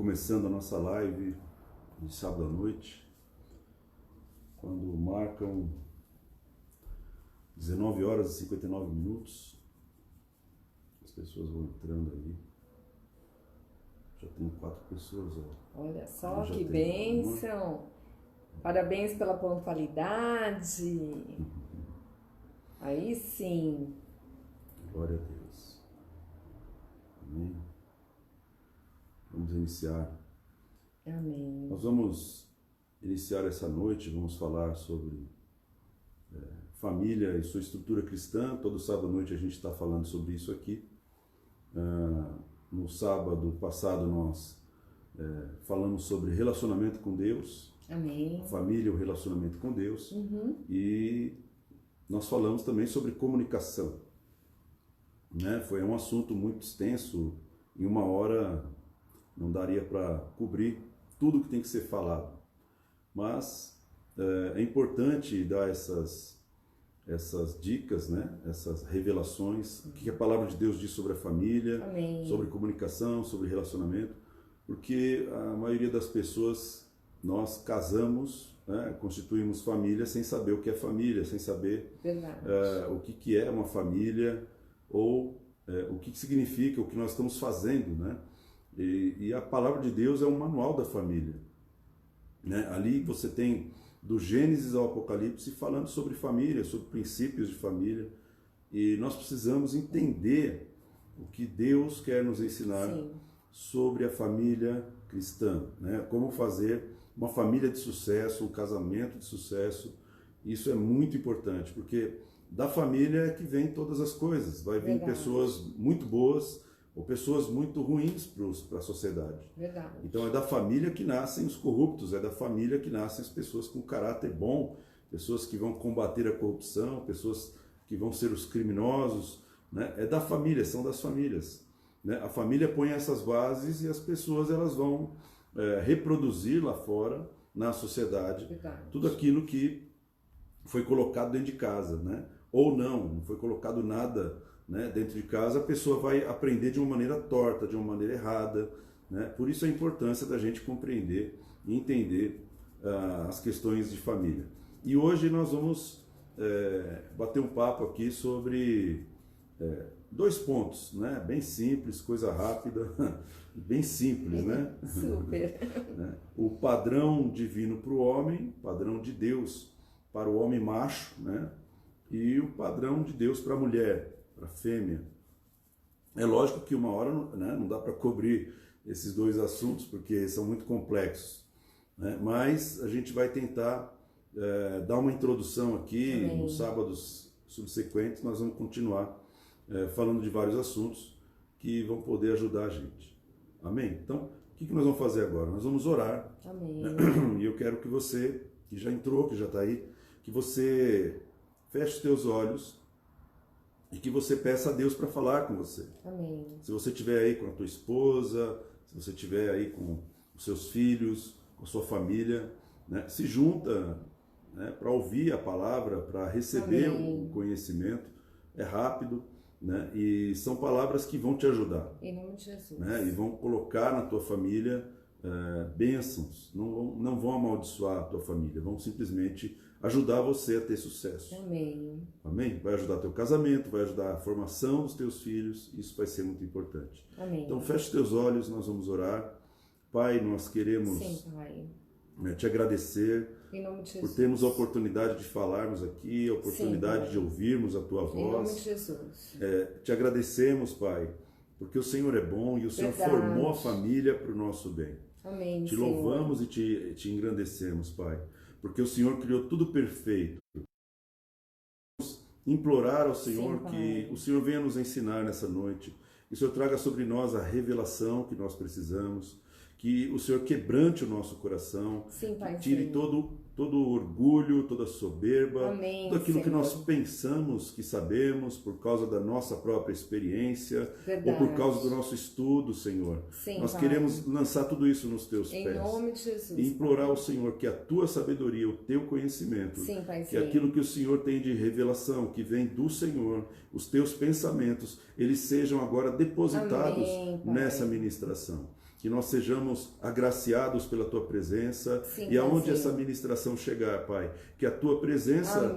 começando a nossa live de sábado à noite, quando marcam 19 horas e 59 minutos. As pessoas vão entrando aí. Já tem 4 pessoas. Olha só que bênção! Parabéns pela pontualidade. Aí sim. Glória a Deus. Amém. Vamos iniciar. Amém. Nós vamos iniciar essa noite, vamos falar sobre família e sua estrutura cristã. Todo sábado à noite a gente está falando sobre isso aqui. No sábado passado nós falamos sobre relacionamento com Deus. Amém. Família, o relacionamento com Deus. E nós falamos também sobre comunicação. Foi um assunto muito extenso, em uma hora não daria para cobrir tudo que tem que ser falado. Mas é importante dar essas dicas, essas revelações, o que a palavra de Deus diz sobre a família, Amém. Sobre comunicação, sobre relacionamento, porque a maioria das pessoas, nós casamos, constituímos família sem saber o que é família, sem saber o que é uma família, ou o que significa, o que nós estamos fazendo, E a palavra de Deus é um manual da família. Ali você tem do Gênesis ao Apocalipse falando sobre família, sobre princípios de família, e nós precisamos entender o que Deus quer nos ensinar sobre a família cristã, Como fazer uma família de sucesso, um casamento de sucesso. Isso é muito importante, porque da família é que vem todas as coisas. Vai vir pessoas muito boas ou pessoas muito ruins para a sociedade. Verdade. Então é da família que nascem os corruptos, é da família que nascem as pessoas com caráter bom, pessoas que vão combater a corrupção, pessoas que vão ser os criminosos, É da família, são das famílias. A família põe essas bases e as pessoas elas vão reproduzir lá fora, na sociedade, tudo aquilo que foi colocado dentro de casa, Ou não foi colocado nada dentro de casa, a pessoa vai aprender de uma maneira torta, de uma maneira errada, Por isso a importância da gente compreender e entender as questões de família. E hoje nós vamos bater um papo aqui sobre 2 pontos, bem simples, coisa rápida, bem simples, Super. O padrão divino para o homem, padrão de Deus para o homem macho, E o padrão de Deus para a mulher, para a fêmea. É lógico que uma hora não dá para cobrir esses 2 assuntos, porque são muito complexos, Mas a gente vai tentar dar uma introdução aqui. Amém. Nos sábados subsequentes nós vamos continuar falando de vários assuntos que vão poder ajudar a gente. Amém? Então, o que nós vamos fazer agora? Nós vamos orar. Amém. E eu quero que você, que já entrou, que já está aí, que você feche os teus olhos e que você peça a Deus para falar com você. Amém. Se você estiver aí com a tua esposa, se você estiver aí com os seus filhos, com a sua família, se junta para ouvir a palavra, para receber o conhecimento. É rápido, e são palavras que vão te ajudar. Em nome de Jesus. E vão colocar na tua família bênçãos, não vão amaldiçoar a tua família, vão simplesmente ajudar você a ter sucesso. Amém. Amém? Vai ajudar teu casamento, vai ajudar a formação dos teus filhos, isso vai ser muito importante. Amém. Então feche teus olhos, nós vamos orar. Pai, nós queremos te agradecer em nome de por termos a oportunidade de falarmos aqui, a oportunidade de ouvirmos a tua voz. Em nome de Jesus. Te agradecemos, Pai, porque o Senhor é bom e o Senhor formou a família para o nosso bem. Amém, te louvamos e te engrandecemos, Pai, porque o Senhor criou tudo perfeito. Implorar ao Senhor que o Senhor venha nos ensinar nessa noite, que o Senhor traga sobre nós a revelação que nós precisamos, que o Senhor quebrante o nosso coração, que tire todo o orgulho, toda a soberba, Amém, tudo aquilo Senhor. que nós pensamos que sabemos por causa da nossa própria experiência, ou por causa do nosso estudo, Senhor. Nós queremos lançar tudo isso nos teus pés. Em nome de Jesus. E implorar ao Senhor que a tua sabedoria, o teu conhecimento, que aquilo que o Senhor tem de revelação, que vem do Senhor, os teus pensamentos, eles sejam agora depositados nessa ministração. que nós sejamos agraciados pela Tua presença. Sim, e aonde essa ministração chegar, Pai, que a Tua presença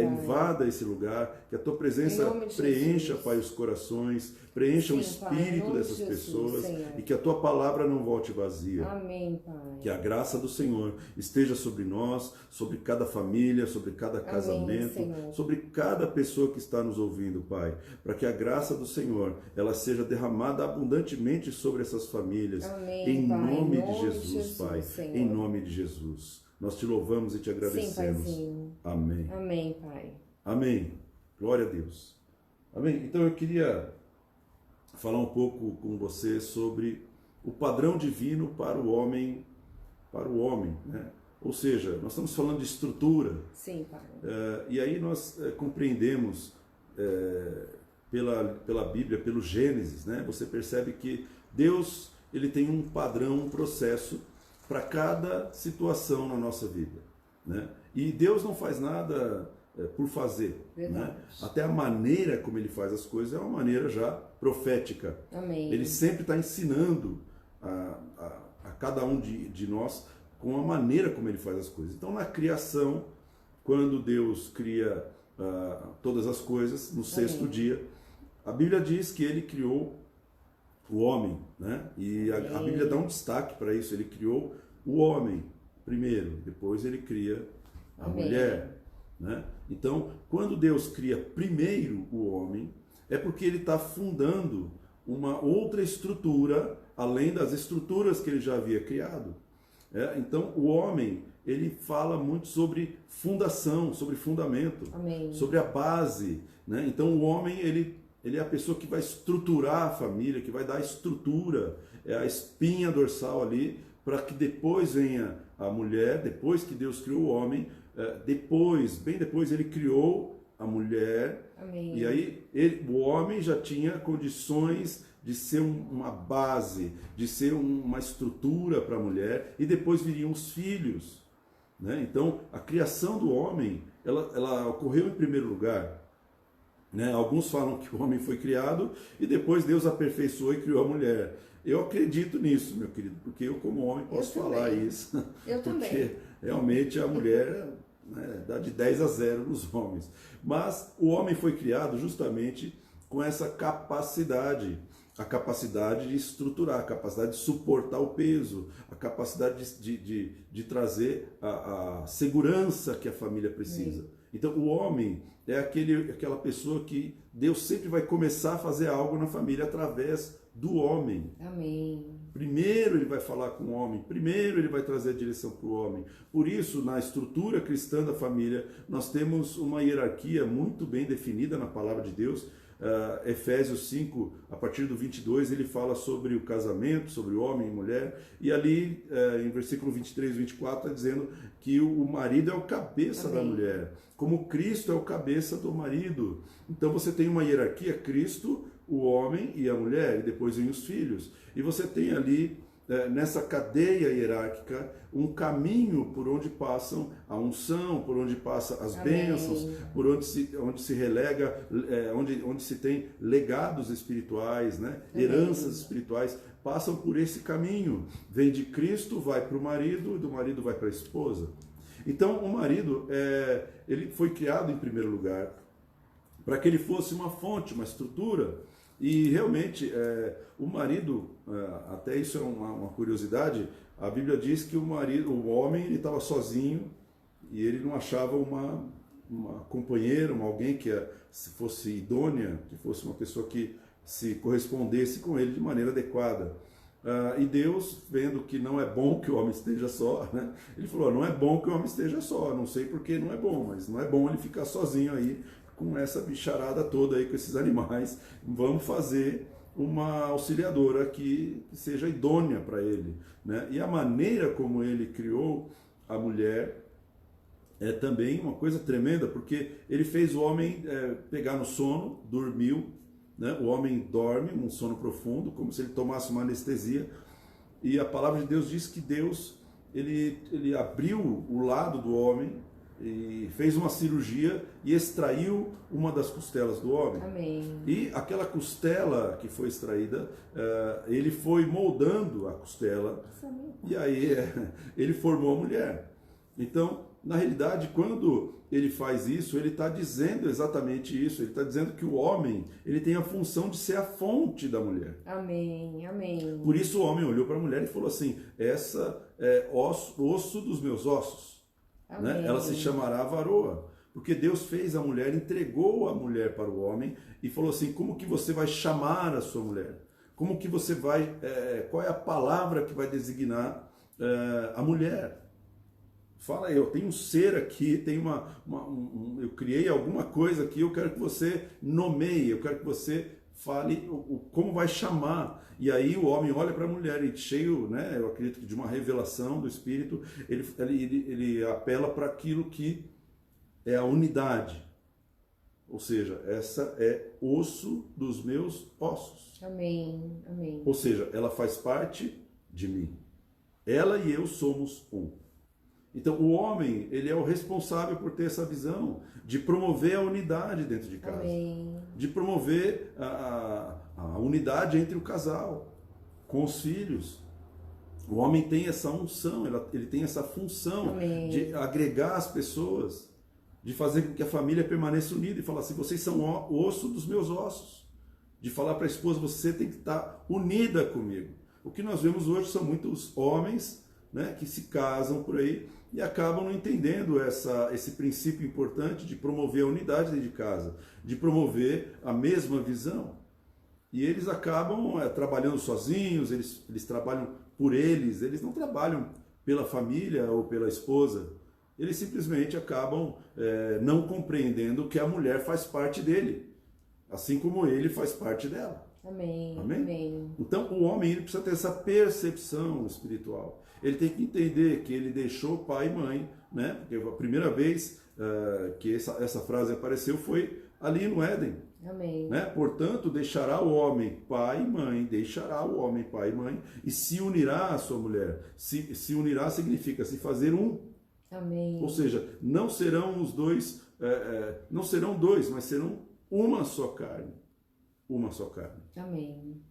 invada esse lugar, que a Tua presença preencha, Pai, os corações, preencha o espírito dessas pessoas, Senhor. E que a Tua palavra não volte vazia. Amém, Pai. Que a graça do Senhor esteja sobre nós, sobre cada família, sobre cada casamento, sobre cada pessoa que está nos ouvindo, Pai, para que a graça do Senhor, ela seja derramada abundantemente sobre essas famílias. Amém, em Pai. nome de Jesus, Pai. Senhor. Em nome de Jesus. Nós te louvamos e te agradecemos. Sim, Amém. Amém, Pai. Amém. Glória a Deus. Amém. Então eu queria falar um pouco com você sobre o padrão divino para o homem, né? Ou seja, nós estamos falando de estrutura. Sim, Pai. E aí nós compreendemos pela Bíblia, pelo Gênesis, né? Você percebe que Deus, ele tem um padrão, um processo para cada situação na nossa vida, né? E Deus não faz nada por fazer, né? Até a maneira como ele faz as coisas é uma maneira já profética. Amém. Ele sempre está ensinando a cada um de nós com a maneira como ele faz as coisas. Então, na criação, quando Deus cria todas as coisas, no sexto dia, a Bíblia diz que ele criou o homem, né? E a Bíblia dá um destaque para isso. Ele criou o homem primeiro, depois ele cria a mulher, né? Então, quando Deus cria primeiro o homem, é porque ele está fundando uma outra estrutura, além das estruturas que ele já havia criado. Então, o homem, ele fala muito sobre fundação, sobre fundamento, sobre a base, né? Então, o homem, ele é a pessoa que vai estruturar a família, que vai dar a estrutura, é a espinha dorsal ali, para que depois venha a mulher, depois que Deus criou o homem, bem depois ele criou a mulher. Amém. E aí o homem já tinha condições de ser uma base, de ser uma estrutura para a mulher, e depois viriam os filhos, né? Então, a criação do homem, ela ocorreu em primeiro lugar, né? Alguns falam que o homem foi criado e depois Deus aperfeiçoou e criou a mulher. Eu acredito nisso, meu querido, porque eu como homem posso falar isso. Eu porque também. Realmente a mulher, né, dá de 10 a 0 nos homens. Mas o homem foi criado justamente com essa capacidade, a capacidade de estruturar, a capacidade de suportar o peso, a capacidade de trazer a segurança que a família precisa. Então o homem é aquela pessoa que Deus sempre vai começar a fazer algo na família através do homem. Amém. Primeiro ele vai falar com o homem, primeiro ele vai trazer a direção para o homem. Por isso, na estrutura cristã da família, nós temos uma hierarquia muito bem definida na palavra de Deus. Efésios 5, a partir do 22, ele fala sobre o casamento, sobre o homem e mulher, e ali em versículo 23 e 24 está dizendo que o marido é o cabeça da mulher, como Cristo é o cabeça do marido. Então você tem uma hierarquia, Cristo, o homem e a mulher, e depois vem os filhos. E você tem ali, nessa cadeia hierárquica, um caminho por onde passam a unção, por onde passam as bênçãos, por onde se relega, onde se tem legados espirituais, né? Heranças espirituais, passam por esse caminho. Vem de Cristo, vai para o marido, e do marido vai para a esposa. Então, o marido, ele foi criado em primeiro lugar para que ele fosse uma fonte, uma estrutura. E realmente, o marido, até isso é uma curiosidade, a Bíblia diz que o homem, ele estava sozinho e ele não achava uma companheira, alguém que fosse idônea, que fosse uma pessoa que se correspondesse com ele de maneira adequada. E Deus, vendo que não é bom que o homem esteja só, né? Ele falou, não é bom que o homem esteja só, não sei porque não é bom, mas não é bom ele ficar sozinho aí, com essa bicharada toda aí, com esses animais. Vamos fazer uma auxiliadora que seja idônea para ele, né? E a maneira como ele criou a mulher é também uma coisa tremenda, porque ele fez o homem pegar no sono, dormiu, né? O homem dorme um sono profundo, como se ele tomasse uma anestesia, e a palavra de Deus diz que Deus ele abriu o lado do homem, e fez uma cirurgia e extraiu uma das costelas do homem. Amém. E aquela costela que foi extraída, ele foi moldando a costela e aí ele formou a mulher. Então, na realidade, quando ele faz isso, ele está dizendo exatamente isso. Ele está dizendo que o homem ele tem a função de ser a fonte da mulher. Amém, amém. Por isso o homem olhou para a mulher e falou assim: essa é osso dos meus ossos. Né? Ela se chamará varoa. Porque Deus fez a mulher, entregou a mulher para o homem e falou assim: como que você vai chamar a sua mulher? Como que você vai, qual é a palavra que vai designar a mulher? Fala, eu tenho um ser aqui, tem eu criei alguma coisa aqui, eu quero que você nomeie, eu quero que você fale como vai chamar. E aí o homem olha para a mulher e cheio, né, eu acredito que de uma revelação do Espírito, ele apela para aquilo que é a unidade. Ou seja, essa é osso dos meus ossos. Amém, amém. Ou seja, ela faz parte de mim. Ela e eu somos um. Então, o homem, ele é o responsável por ter essa visão de promover a unidade dentro de casa. Amém. De promover a unidade entre o casal, com os filhos. O homem tem essa unção, ele tem essa função Amém. De agregar as pessoas, de fazer com que a família permaneça unida e falar assim: vocês são o osso dos meus ossos. De falar para a esposa: você tem que estar unida comigo. O que nós vemos hoje são muitos homens, né, que se casam por aí e acabam não entendendo esse princípio importante de promover a unidade dentro de casa, de promover a mesma visão. E eles acabam trabalhando sozinhos, eles trabalham por eles não trabalham pela família ou pela esposa. Eles simplesmente acabam não compreendendo que a mulher faz parte dele, assim como ele faz parte dela. Amém. Amém? Amém. Então o homem ele precisa ter essa percepção espiritual. Ele tem que entender que ele deixou pai e mãe, né? Porque a primeira vez que essa frase apareceu foi ali no Éden. Amém. Né? Portanto, deixará o homem pai e mãe, deixará o homem pai e mãe e se unirá à sua mulher. Se unirá significa se fazer um. Amém. Ou seja, não serão os dois, não serão dois, mas serão uma só carne. Uma só carne. Amém.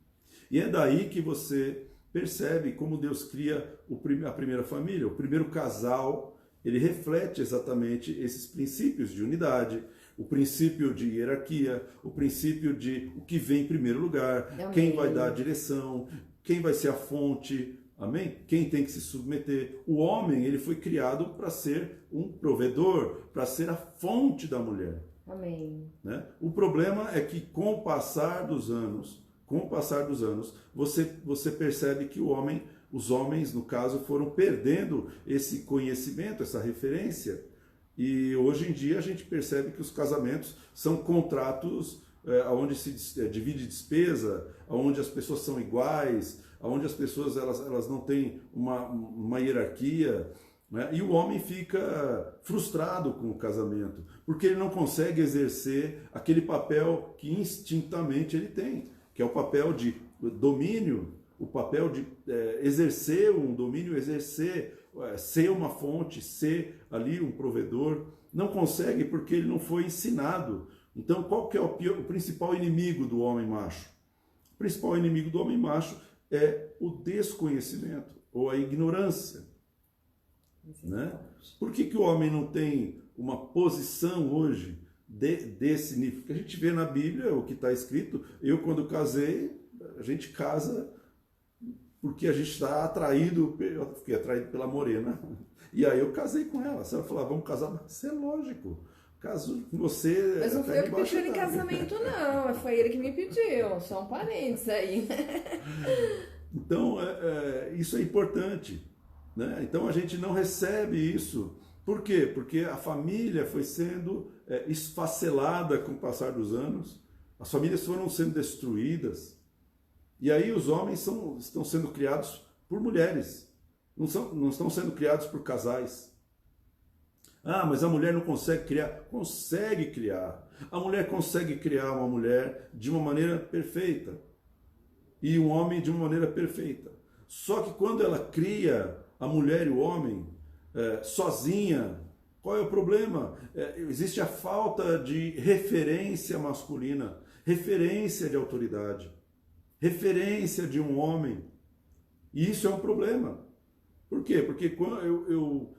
E é daí que você percebe como Deus cria a primeira família, o primeiro casal. Ele reflete exatamente esses princípios de unidade, o princípio de hierarquia, o princípio de o que vem em primeiro lugar, Amém. Quem vai dar a direção, quem vai ser a fonte, amém? Quem tem que se submeter. O homem, ele foi criado para ser um provedor, para ser a fonte da mulher. Amém. Né? O problema é que com o passar dos anos, você percebe que os homens, no caso, foram perdendo esse conhecimento, essa referência. E hoje em dia a gente percebe que os casamentos são contratos onde se divide despesa, onde as pessoas são iguais, onde as pessoas elas não têm uma hierarquia. Né? E o homem fica frustrado com o casamento, porque ele não consegue exercer aquele papel que instintamente ele tem, que é o papel de domínio, o papel de exercer um domínio, ser uma fonte, ser ali um provedor. Não consegue porque ele não foi ensinado. Então, qual que é o principal inimigo do homem macho? O principal inimigo do homem macho é o desconhecimento ou a ignorância. Né? Por que o homem não tem uma posição hoje desse nível? Porque a gente vê na Bíblia o que está escrito. Eu, quando casei, a gente casa porque a gente está atraído, eu fiquei atraído pela morena. E aí eu casei com ela. Você vai falar: vamos casar? Isso é lógico. Caso com você. Mas não foi eu que pedi ele em casamento, não. Foi ele que me pediu. Só um parênteses aí. Então, isso é importante. Né? Então a gente não recebe isso. Por quê? Porque a família foi sendo esfacelada com o passar dos anos. As famílias foram sendo destruídas. E aí os homens estão sendo criados por mulheres. Não estão sendo criados por casais. Ah, mas a mulher não consegue criar. Consegue criar. A mulher consegue criar uma mulher de uma maneira perfeita. E um homem de uma maneira perfeita. Só que quando ela cria a mulher e o homem sozinha, Qual é o problema? Existe a falta de referência masculina, referência de autoridade, referência de um homem. E isso é um problema. Por quê? Porque quando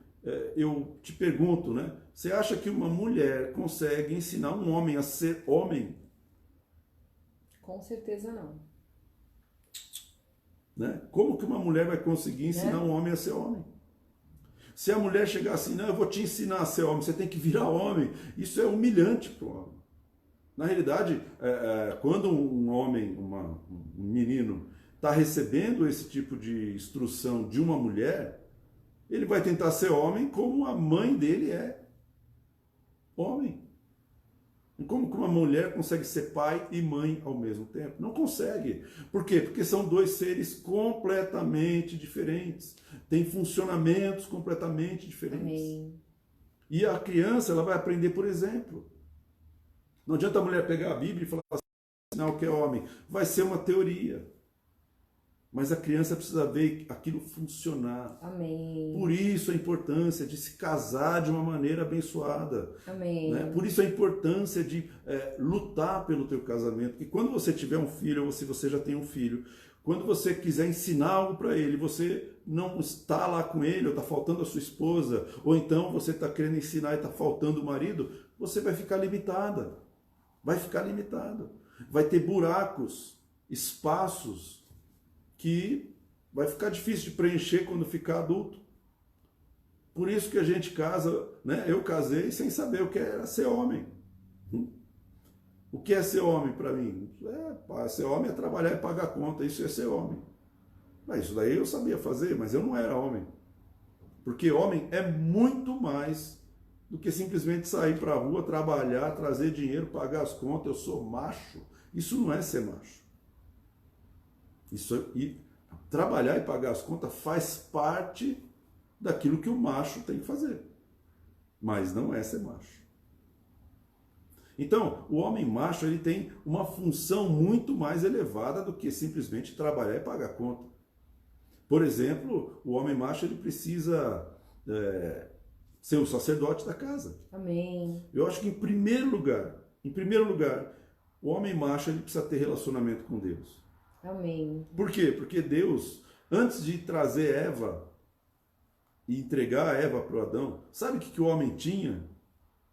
eu te pergunto, né? Você acha que uma mulher consegue ensinar um homem a ser homem? Com certeza não. Né? Como que uma mulher vai conseguir ensinar um homem a ser homem? Se a mulher chegar assim, não, eu vou te ensinar a ser homem, você tem que virar homem. Isso é humilhante para o homem. Na realidade, quando um homem, um menino, está recebendo esse tipo de instrução de uma mulher, ele vai tentar ser homem como a mãe dele é homem. E como que uma mulher consegue ser pai e mãe ao mesmo tempo? Não consegue. Por quê? Porque são dois seres completamente diferentes. Têm funcionamentos completamente diferentes. Amém. E a criança, ela vai aprender por exemplo. Não adianta a mulher pegar a Bíblia e falar assim, o que é homem. Vai ser uma teoria. Mas a criança precisa ver aquilo funcionar. Amém. Por isso a importância de se casar de uma maneira abençoada. Amém. Né? Por isso a importância de lutar pelo teu casamento. Porque quando você tiver um filho, ou se você já tem um filho, quando você quiser ensinar algo para ele, você não está lá com ele, ou está faltando a sua esposa, ou então você está querendo ensinar e está faltando o marido, você vai ficar limitada. Vai ficar limitado. Vai ter buracos, espaços, que vai ficar difícil de preencher quando ficar adulto. Por isso que a gente casa, né? Eu casei sem saber o que era ser homem. O que é ser homem para mim? Ser homem é trabalhar e pagar conta, isso é ser homem. Mas isso daí eu sabia fazer, mas eu não era homem. Porque homem é muito mais do que simplesmente sair para a rua, trabalhar, trazer dinheiro, pagar as contas. Eu sou macho. Isso não é ser macho. E trabalhar e pagar as contas faz parte daquilo que o macho tem que fazer. Mas não é ser macho. Então, o homem macho ele tem uma função muito mais elevada do que simplesmente trabalhar e pagar conta. Por exemplo, o homem macho ele precisa ser o sacerdote da casa. Amém. Eu acho que em primeiro lugar, o homem macho ele precisa ter relacionamento com Deus. Amém. Por quê? Porque Deus, antes de trazer Eva e entregar a Eva para o Adão, sabe o que o homem tinha?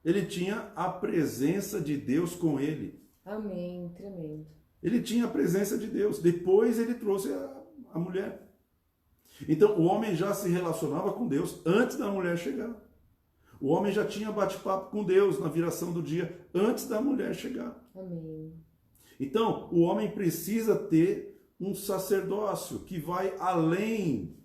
Ele tinha a presença de Deus com ele. Amém. Tremendo. Ele tinha a presença de Deus. Depois ele trouxe a mulher. Então o homem já se relacionava com Deus antes da mulher chegar. O homem já tinha bate-papo com Deus na viração do dia antes da mulher chegar. Amém. Então, o homem precisa ter um sacerdócio que vai além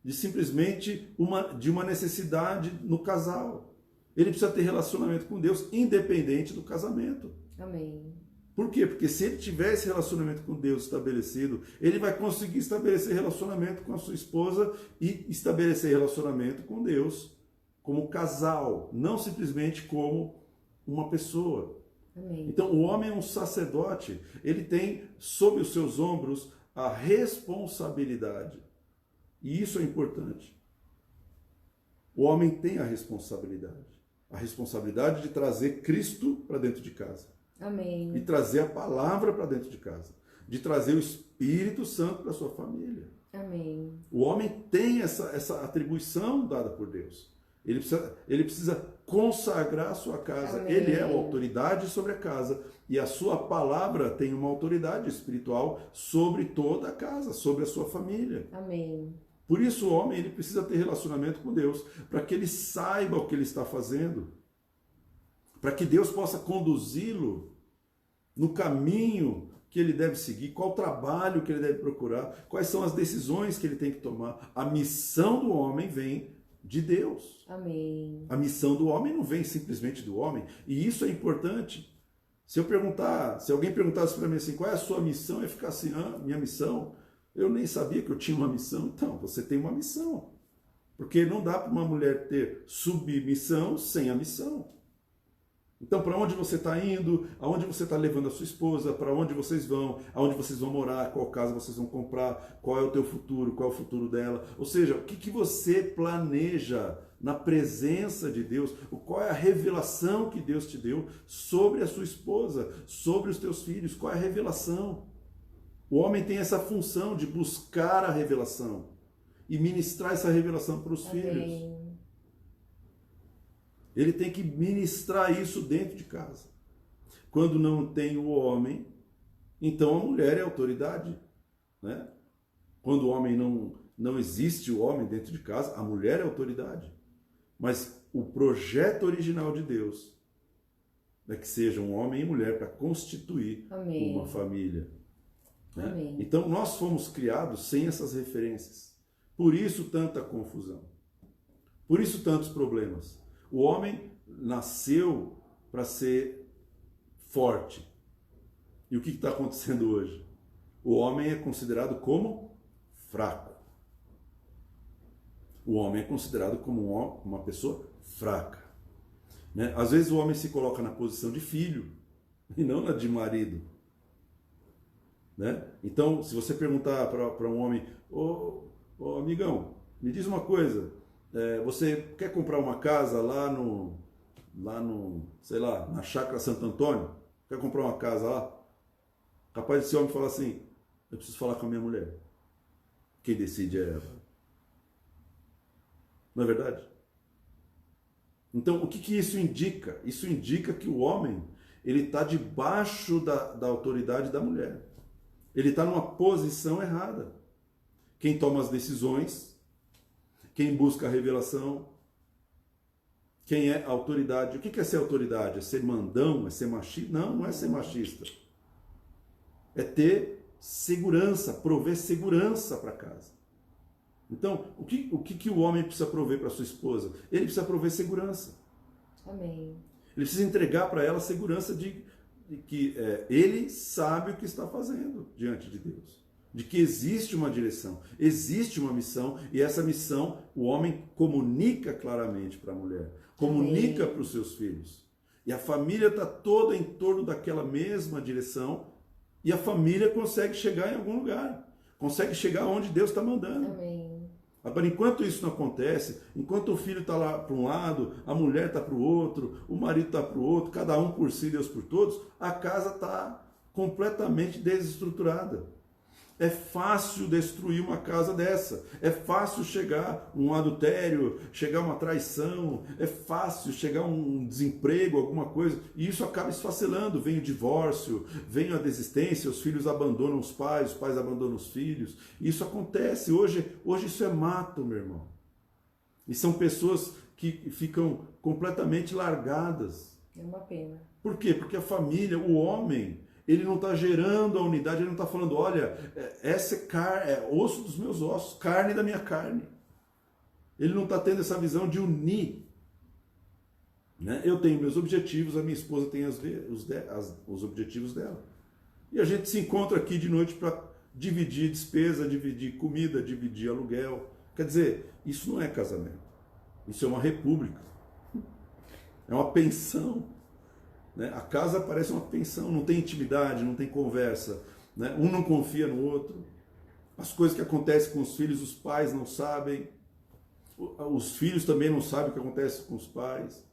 de simplesmente de uma necessidade no casal. Ele precisa ter relacionamento com Deus, independente do casamento. Amém. Por quê? Porque se ele tiver esse relacionamento com Deus estabelecido, ele vai conseguir estabelecer relacionamento com a sua esposa e estabelecer relacionamento com Deus como casal, não simplesmente como uma pessoa. Amém. Então, o homem é um sacerdote, ele tem sob os seus ombros a responsabilidade. E isso é importante. O homem tem a responsabilidade de trazer Cristo para dentro de casa. Amém. De trazer a palavra para dentro de casa. De trazer o Espírito Santo para a sua família. Amém. O homem tem essa atribuição dada por Deus. Ele precisa consagrar a sua casa. Amém. Ele é a autoridade sobre a casa. E a sua palavra tem uma autoridade espiritual sobre toda a casa, sobre a sua família. Amém. Por isso o homem ele precisa ter relacionamento com Deus, para que ele saiba o que ele está fazendo. Para que Deus possa conduzi-lo no caminho que ele deve seguir, qual trabalho que ele deve procurar, quais são as decisões que ele tem que tomar. A missão do homem vem de Deus. Amém. A missão do homem não vem simplesmente do homem. E isso é importante. Se alguém perguntasse para mim assim, qual é a sua missão? Eu ia ficar assim, minha missão? Eu nem sabia que eu tinha uma missão. Então, você tem uma missão. Porque não dá para uma mulher ter submissão sem a missão. Então, para onde você está indo, aonde você está levando a sua esposa, para onde vocês vão, aonde vocês vão morar, qual casa vocês vão comprar, qual é o teu futuro, qual é o futuro dela. Ou seja, o que você planeja na presença de Deus, qual é a revelação que Deus te deu sobre a sua esposa, sobre os teus filhos, qual é a revelação? O homem tem essa função de buscar a revelação e ministrar essa revelação para os filhos. Ele tem que ministrar isso dentro de casa. Quando não tem o homem, então a mulher é autoridade, né? Quando o homem não existe, o homem dentro de casa, a mulher é autoridade. Mas o projeto original de Deus é que seja um homem e mulher para constituir uma família. Né? Então nós fomos criados sem essas referências. Por isso tanta confusão. Por isso tantos problemas. O homem nasceu para ser forte. E o que está acontecendo hoje? O homem é considerado como fraco. O homem é considerado como uma pessoa fraca. Né? Às vezes o homem se coloca na posição de filho e não na de marido. Né? Então, se você perguntar para um homem, ô amigão, me diz uma coisa, você quer comprar uma casa lá no, sei lá, na Chácara Santo Antônio? Quer comprar uma casa lá? Capaz desse homem falar assim, eu preciso falar com a minha mulher. Quem decide é ela. Não é verdade? Então, o que isso indica? Isso indica que o homem, ele está debaixo da autoridade da mulher. Ele está numa posição errada. Quem toma as decisões, quem busca a revelação, quem é autoridade. O que é ser autoridade? É ser mandão? É ser machista? Não, não é ser machista. É ter segurança, prover segurança para casa. Então, o que o homem precisa prover para sua esposa? Ele precisa prover segurança. Amém. Ele precisa entregar para ela a segurança de que ele sabe o que está fazendo diante de Deus. De que existe uma direção, existe uma missão, e essa missão o homem comunica claramente para a mulher, comunica para os seus filhos. E a família está toda em torno daquela mesma direção, e a família consegue chegar em algum lugar, consegue chegar onde Deus está mandando. Amém. Agora, enquanto isso não acontece, enquanto o filho está lá para um lado, a mulher está para o outro, o marido está para o outro, cada um por si, Deus por todos, a casa está completamente desestruturada. É fácil destruir uma casa dessa, é fácil chegar um adultério, chegar uma traição, é fácil chegar um desemprego, alguma coisa, e isso acaba esfacelando, vem o divórcio, vem a desistência, os filhos abandonam os pais abandonam os filhos, isso acontece, hoje isso é mato, meu irmão, e são pessoas que ficam completamente largadas. É uma pena. Por quê? Porque a família, o homem, ele não está gerando a unidade, ele não está falando, olha, essa é osso dos meus ossos, carne da minha carne. Ele não está tendo essa visão de unir. Né? Eu tenho meus objetivos, a minha esposa tem os objetivos dela. E a gente se encontra aqui de noite para dividir despesa, dividir comida, dividir aluguel. Quer dizer, isso não é casamento. Isso é uma república. É uma pensão. A casa parece uma pensão, não tem intimidade, não tem conversa, né? Um não confia no outro, as coisas que acontecem com os filhos, os pais não sabem, os filhos também não sabem o que acontece com os pais,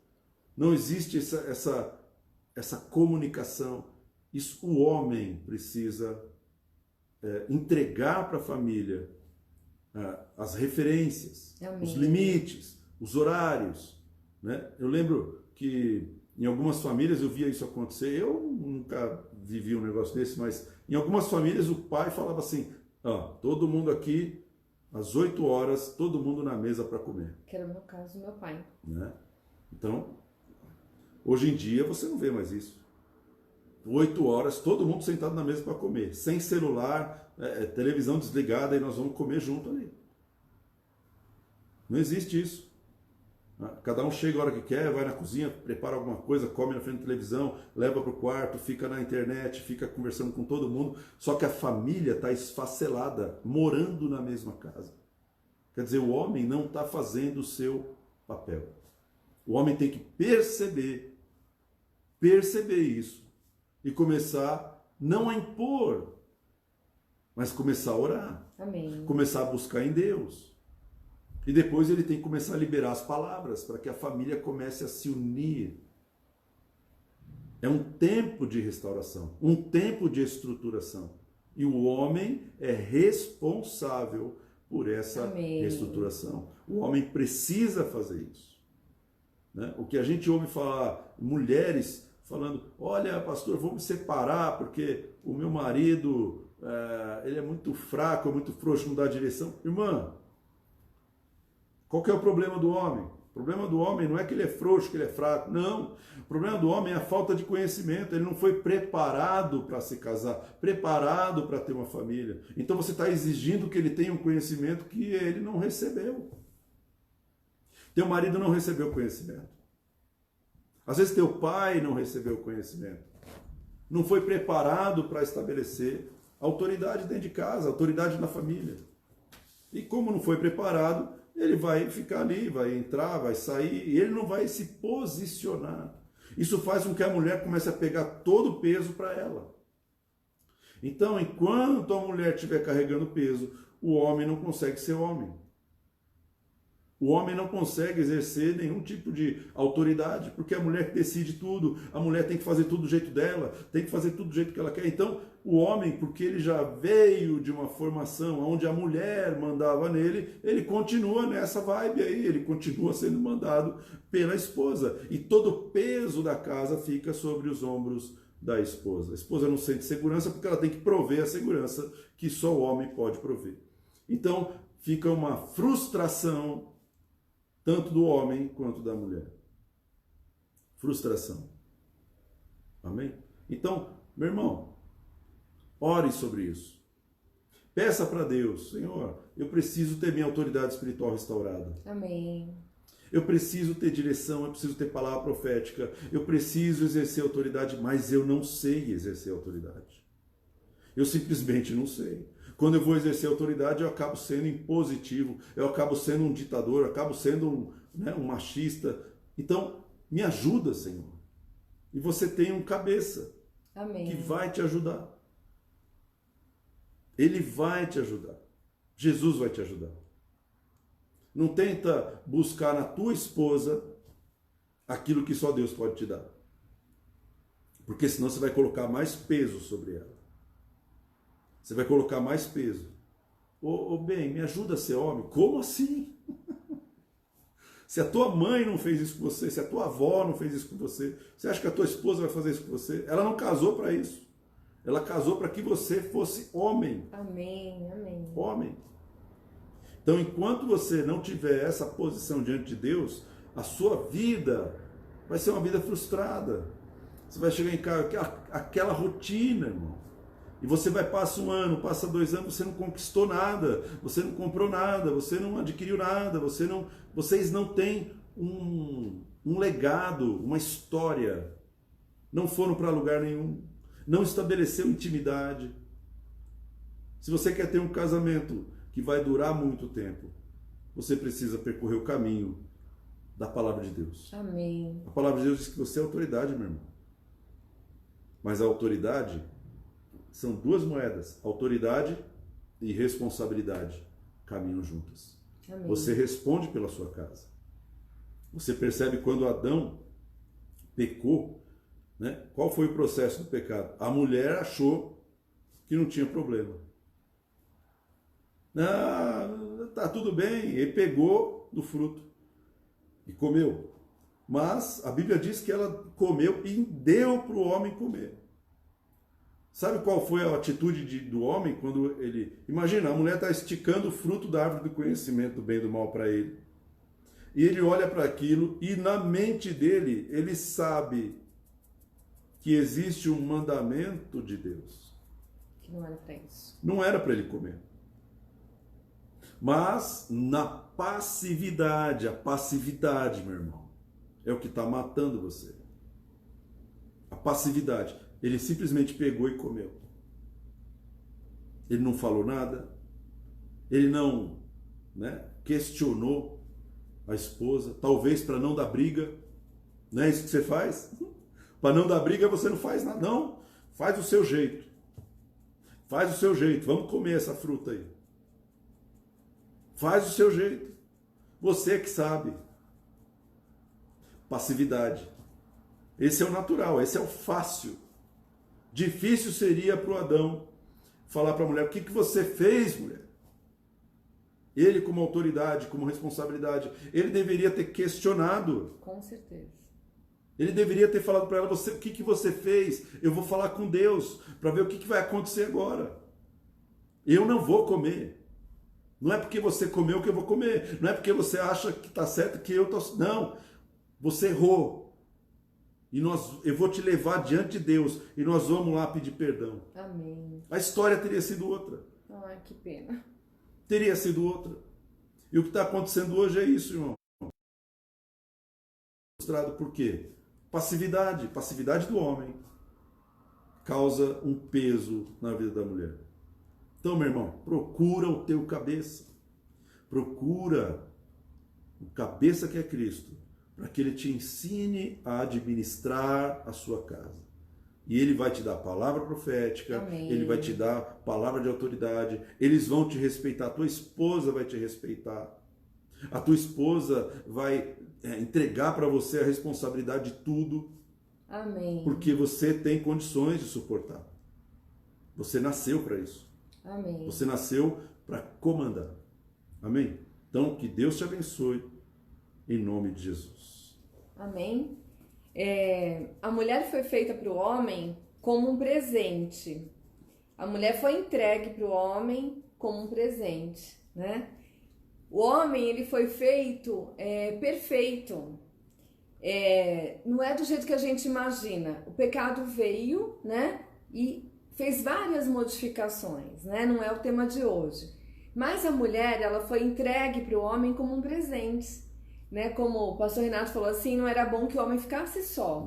não existe essa comunicação. Isso o homem precisa entregar para a família as referências, os limites, os horários. Né? Eu lembro que em algumas famílias eu via isso acontecer, eu nunca vivi um negócio desse, mas em algumas famílias o pai falava assim, todo mundo aqui, às 8 horas, todo mundo na mesa para comer. Que era o meu caso, meu pai. Né? Então, hoje em dia você não vê mais isso. 8 horas, todo mundo sentado na mesa para comer, sem celular, televisão desligada, e nós vamos comer junto ali. Não existe isso. Cada um chega a hora que quer, vai na cozinha, prepara alguma coisa, come na frente da televisão, leva para o quarto, fica na internet, fica conversando com todo mundo. Só que a família está esfacelada, morando na mesma casa. Quer dizer, o homem não está fazendo o seu papel. O homem tem que perceber perceber isso e começar não a impor, mas começar a orar. Amém. Começar a buscar em Deus. E depois ele tem que começar a liberar as palavras para que a família comece a se unir. É um tempo de restauração, um tempo de estruturação. E o homem é responsável por essa Amém. reestruturação. O homem precisa fazer isso. Né? O que a gente ouve falar, mulheres falando, olha, pastor, vou me separar porque o meu marido, ele é muito fraco, é muito frouxo, não dá direção. Irmã, qual que é o problema do homem? O problema do homem não é que ele é frouxo, que ele é fraco. Não. O problema do homem é a falta de conhecimento. Ele não foi preparado para se casar, preparado para ter uma família. Então você está exigindo que ele tenha um conhecimento que ele não recebeu. Teu marido não recebeu conhecimento. Às vezes teu pai não recebeu conhecimento. Não foi preparado para estabelecer autoridade dentro de casa, autoridade na família. E como não foi preparado, ele vai ficar ali, vai entrar, vai sair, e ele não vai se posicionar. Isso faz com que a mulher comece a pegar todo o peso para ela. Então, enquanto a mulher estiver carregando peso, o homem não consegue ser homem. O homem não consegue exercer nenhum tipo de autoridade, porque a mulher decide tudo, a mulher tem que fazer tudo do jeito dela, tem que fazer tudo do jeito que ela quer. Então, o homem, porque ele já veio de uma formação onde a mulher mandava nele, ele continua nessa vibe aí, ele continua sendo mandado pela esposa. E todo o peso da casa fica sobre os ombros da esposa. A esposa não sente segurança porque ela tem que prover a segurança que só o homem pode prover. Então, fica uma frustração tanto do homem quanto da mulher. Frustração. Amém? Então, meu irmão, ore sobre isso. Peça para Deus, Senhor, eu preciso ter minha autoridade espiritual restaurada. Amém. Eu preciso ter direção, eu preciso ter palavra profética, eu preciso exercer autoridade, mas eu não sei exercer autoridade. Eu simplesmente não sei. Quando eu vou exercer autoridade, eu acabo sendo impositivo, eu acabo sendo um ditador, eu acabo sendo um machista. Então, me ajuda, Senhor. E você tem um cabeça. Amém. Que vai te ajudar. Ele vai te ajudar. Jesus vai te ajudar. Não tenta buscar na tua esposa aquilo que só Deus pode te dar. Porque senão você vai colocar mais peso sobre ela. Você vai colocar mais peso. Ô bem, me ajuda a ser homem. Como assim? Se a tua mãe não fez isso com você, se a tua avó não fez isso com você, você acha que a tua esposa vai fazer isso com você? Ela não casou para isso. Ela casou para que você fosse homem. Amém, amém. Homem. Então, enquanto você não tiver essa posição diante de Deus, a sua vida vai ser uma vida frustrada. Você vai chegar em casa, aquela rotina, irmão. E você vai, passa um ano, passa 2 anos, você não conquistou nada, você não comprou nada, você não adquiriu nada, vocês não têm um legado, uma história. Não foram para lugar nenhum. Não estabeleceu intimidade. Se você quer ter um casamento que vai durar muito tempo, você precisa percorrer o caminho da palavra de Deus. Amém. A palavra de Deus diz que você é autoridade, meu irmão. Mas a autoridade são 2 moedas. Autoridade e responsabilidade caminham juntas. Amém. Você responde pela sua casa. Você percebe quando Adão pecou, né? Qual foi o processo do pecado? A mulher achou que não tinha problema. Tá tudo bem. Ele pegou do fruto e comeu. Mas a Bíblia diz que ela comeu e deu para o homem comer. Sabe qual foi a atitude do homem quando ele... Imagina, a mulher está esticando o fruto da árvore do conhecimento do bem e do mal para ele. E ele olha para aquilo e na mente dele, ele sabe que existe um mandamento de Deus. Que não era para isso. Não era para ele comer. Mas na passividade, a passividade, meu irmão, é o que está matando você. A passividade. Ele simplesmente pegou e comeu. Ele não falou nada. Ele não questionou a esposa. Talvez para não dar briga. Não é isso que você faz? Para não dar briga, você não faz nada. Não, faz o seu jeito. Faz o seu jeito. Vamos comer essa fruta aí. Faz o seu jeito. Você é que sabe. Passividade. Esse é o natural, esse é o fácil. Difícil seria para o Adão falar para a mulher: o que você fez, mulher? Ele, como autoridade, como responsabilidade, ele deveria ter questionado. Com certeza. Ele deveria ter falado para ela: o que você fez? Eu vou falar com Deus para ver o que vai acontecer agora. Eu não vou comer. Não é porque você comeu que eu vou comer. Não é porque você acha que está certo que eu estou... Não. Você errou. E eu vou te levar diante de Deus. E nós vamos lá pedir perdão. Amém. A história teria sido outra. Ai, que pena. Teria sido outra. E o que está acontecendo hoje é isso, irmão. Mostrado por quê? Passividade. Passividade do homem causa um peso na vida da mulher. Então, meu irmão, procura o teu cabeça. Procura o cabeça que é Cristo, para que ele te ensine a administrar a sua casa. E ele vai te dar palavra profética, Amém. Ele vai te dar palavra de autoridade, eles vão te respeitar, a tua esposa vai te respeitar, a tua esposa vai entregar para você a responsabilidade de tudo. Amém. Porque você tem condições de suportar. Você nasceu para isso. Amém. Você nasceu para comandar. Amém? Então, que Deus te abençoe, em nome de Jesus. Amém. A mulher foi feita para o homem como um presente. A mulher foi entregue para o homem como um presente, né? O homem, ele foi feito perfeito. Não é do jeito que a gente imagina. O pecado veio, né? E fez várias modificações, né? Não é o tema de hoje. Mas a mulher, ela foi entregue para o homem como um presente, né? Como o pastor Renato falou assim, não era bom que o homem ficasse só.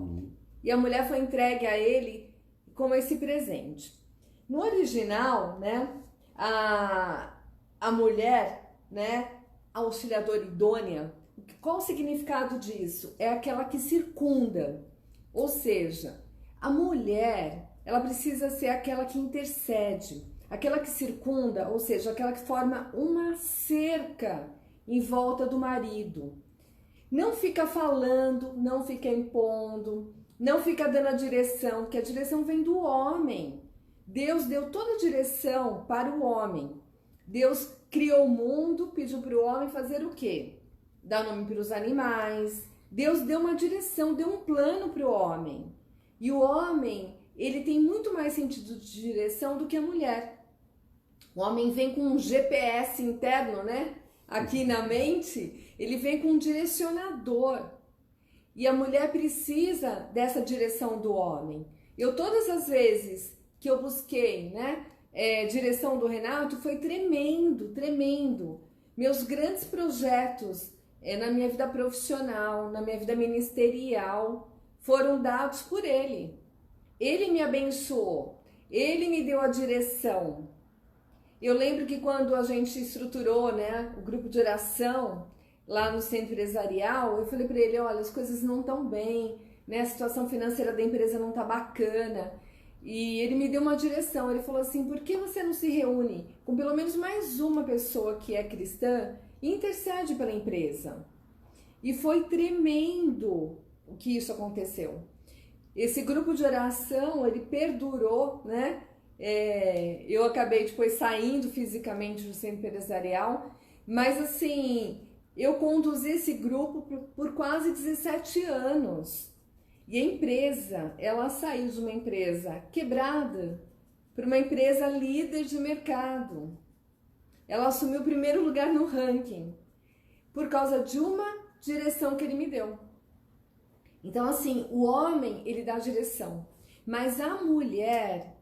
E a mulher foi entregue a ele como esse presente. No original, né? A mulher, né? Auxiliadora idônea. Qual o significado disso? É aquela que circunda. Ou seja, a mulher, ela precisa ser aquela que intercede, aquela que circunda, ou seja, aquela que forma uma cerca em volta do marido. Não fica falando, não fica impondo, não fica dando a direção, porque a direção vem do homem. Deus deu toda a direção para o homem. Deus criou o mundo, pediu para o homem fazer o quê? Dar nome para os animais. Deus deu uma direção, deu um plano para o homem. E o homem, ele tem muito mais sentido de direção do que a mulher. O homem vem com um GPS interno, né? Aqui na mente, ele vem com um direcionador. E a mulher precisa dessa direção do homem. Todas as vezes que eu busquei, né? Direção do Renato, foi tremendo, tremendo. Meus grandes projetos na minha vida profissional, na minha vida ministerial, foram dados por ele. Ele me abençoou, ele me deu a direção. Eu lembro que quando a gente estruturou, né, o grupo de oração lá no centro empresarial, eu falei para ele: olha, as coisas não estão bem, né, a situação financeira da empresa não está bacana. E ele me deu uma direção, ele falou assim: por que você não se reúne com pelo menos mais uma pessoa que é cristã e intercede pela empresa? E foi tremendo o que isso aconteceu. Esse grupo de oração, ele perdurou, né? Eu acabei depois saindo fisicamente do centro empresarial, mas assim, eu conduzi esse grupo por quase 17 anos. E a empresa, ela saiu de uma empresa quebrada para uma empresa líder de mercado. Ela assumiu o primeiro lugar no ranking por causa de uma direção que ele me deu. Então, assim, o homem, ele dá a direção, mas a mulher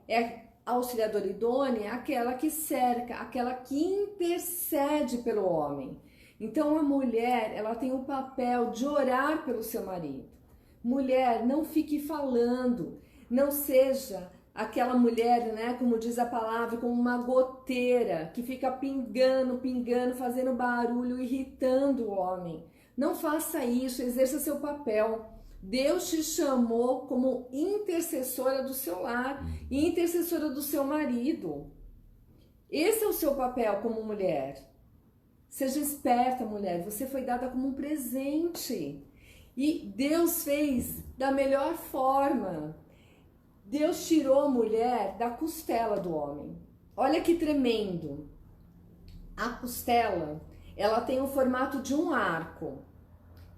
é a auxiliadora idônea, aquela que cerca, aquela que intercede pelo homem. Então, a mulher, ela tem o papel de orar pelo seu marido. Mulher, não fique falando, não seja aquela mulher, né, como diz a palavra, como uma goteira que fica pingando, pingando, fazendo barulho, irritando o homem. Não faça isso, exerça seu papel. Deus te chamou como intercessora do seu lar e intercessora do seu marido. Esse é o seu papel como mulher. Seja esperta, mulher. Você foi dada como um presente. E Deus fez da melhor forma. Deus tirou a mulher da costela do homem. Olha que tremendo. A costela, ela tem o formato de um arco.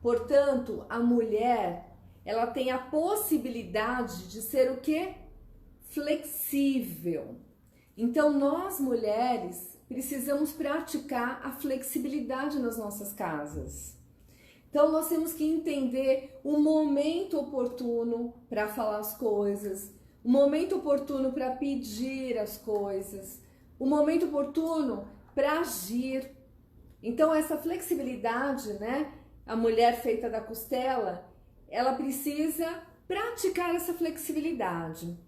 Portanto, a mulher, ela tem a possibilidade de ser o quê? Flexível. Então, nós mulheres precisamos praticar a flexibilidade nas nossas casas. Então, nós temos que entender o momento oportuno para falar as coisas, o momento oportuno para pedir as coisas, o momento oportuno para agir. Então, essa flexibilidade, né? A mulher feita da costela, ela precisa praticar essa flexibilidade.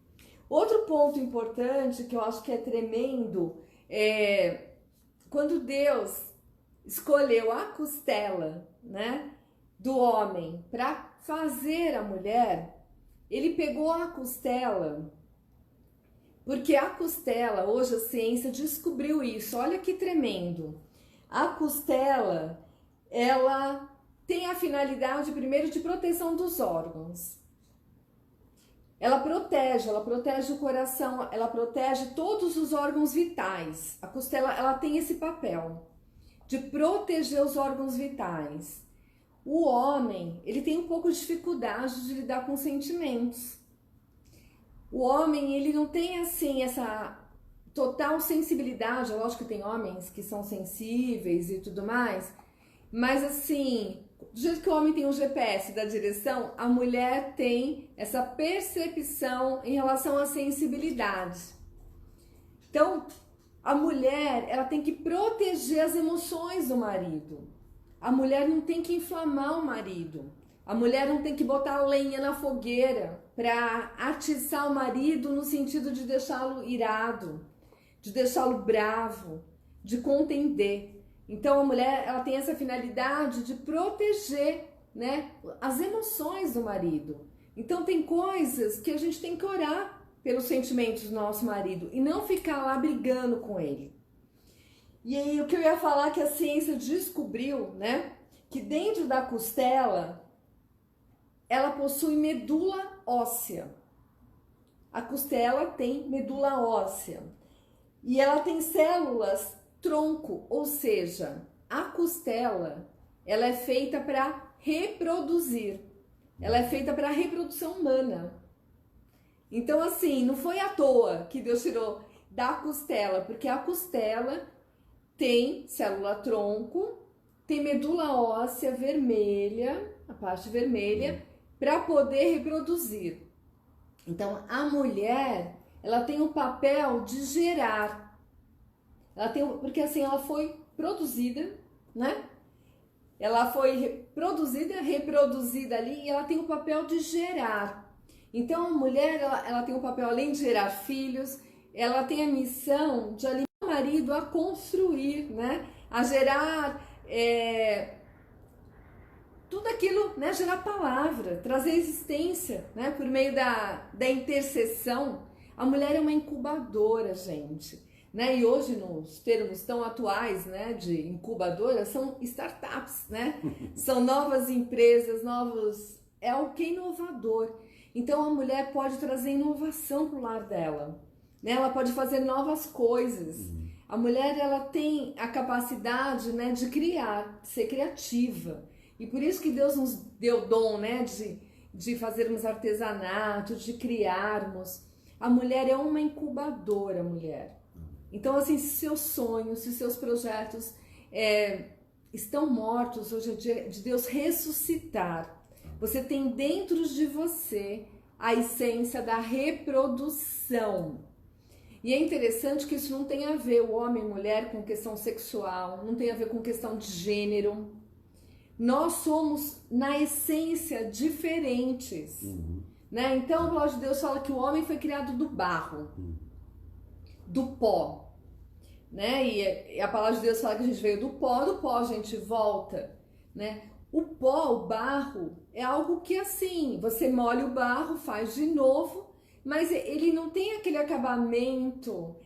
Outro ponto importante que eu acho que é tremendo é quando Deus escolheu a costela, né, do homem para fazer a mulher, ele pegou a costela, porque a costela, hoje a ciência descobriu isso, olha que tremendo. A costela, ela tem a finalidade, primeiro, de proteção dos órgãos. Ela protege o coração, ela protege todos os órgãos vitais. A costela, ela tem esse papel de proteger os órgãos vitais. O homem, ele tem um pouco de dificuldade de lidar com sentimentos. O homem, ele não tem, assim, essa total sensibilidade. É lógico que tem homens que são sensíveis e tudo mais, mas, assim, do jeito que o homem tem o GPS da direção, a mulher tem essa percepção em relação à sensibilidade. Então, a mulher, ela tem que proteger as emoções do marido. A mulher não tem que inflamar o marido. A mulher não tem que botar lenha na fogueira para atiçar o marido no sentido de deixá-lo irado, de deixá-lo bravo, de contender. Então, a mulher, ela tem essa finalidade de proteger, né, as emoções do marido. Então, tem coisas que a gente tem que orar pelos sentimentos do nosso marido e não ficar lá brigando com ele. E aí, o que eu ia falar que a ciência descobriu, né, que dentro da costela, ela possui medula óssea. A costela tem medula óssea. E ela tem células tronco, ou seja, a costela, ela é feita para reproduzir. Ela é feita para a reprodução humana. Então, assim, não foi à toa que Deus tirou da costela, porque a costela tem célula tronco, tem medula óssea vermelha, a parte vermelha, para poder reproduzir. Então, a mulher, ela tem o papel de gerar. Ela tem, porque assim, ela foi produzida, né? Ela foi produzida, reproduzida ali, e ela tem o papel de gerar. Então, a mulher, ela tem o papel, além de gerar filhos, ela tem a missão de alimentar o marido a construir, né? A gerar tudo aquilo, né? Gerar palavra, trazer existência, né? Por meio da intercessão. A mulher é uma incubadora, gente. Né? E hoje, nos termos tão atuais, né, de incubadora, são startups, né? São novas empresas, é o que é inovador. Então, a mulher pode trazer inovação para o lar dela, né? Ela pode fazer novas coisas. A mulher, ela tem a capacidade, né, de criar, de ser criativa. E por isso que Deus nos deu dom, né, de fazermos artesanato, de criarmos. A mulher é uma incubadora, mulher. Então, assim, se seus sonhos, se seus projetos estão mortos, hoje é dia de Deus ressuscitar. Você tem dentro de você a essência da reprodução. E é interessante que isso não tem a ver, o homem e mulher, com questão sexual, não tem a ver com questão de gênero. Nós somos, na essência, diferentes. Né? Então, a palavra de Deus fala que o homem foi criado do barro, do pó. Né? E a palavra de Deus fala que a gente veio do pó a gente volta. Né? O pó, o barro, é algo que assim, você molha o barro, faz de novo, mas ele não tem aquele acabamento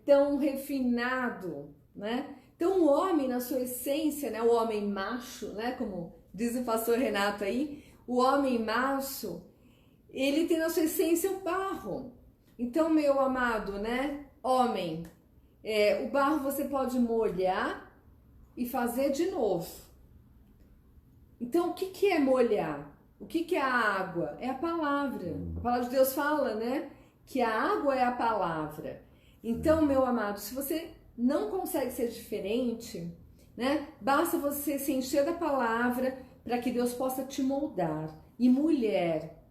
tão refinado, né? Então o homem na sua essência, né, o homem macho, né, como diz o pastor Renato aí, o homem macho, ele tem na sua essência o barro. Então, meu amado, né, homem, o barro você pode molhar e fazer de novo. Então, o que é molhar? O que é a água? É a palavra. A palavra de Deus fala, né, que a água é a palavra. Então, meu amado, se você não consegue ser diferente, né, basta você se encher da palavra para que Deus possa te moldar. E mulher,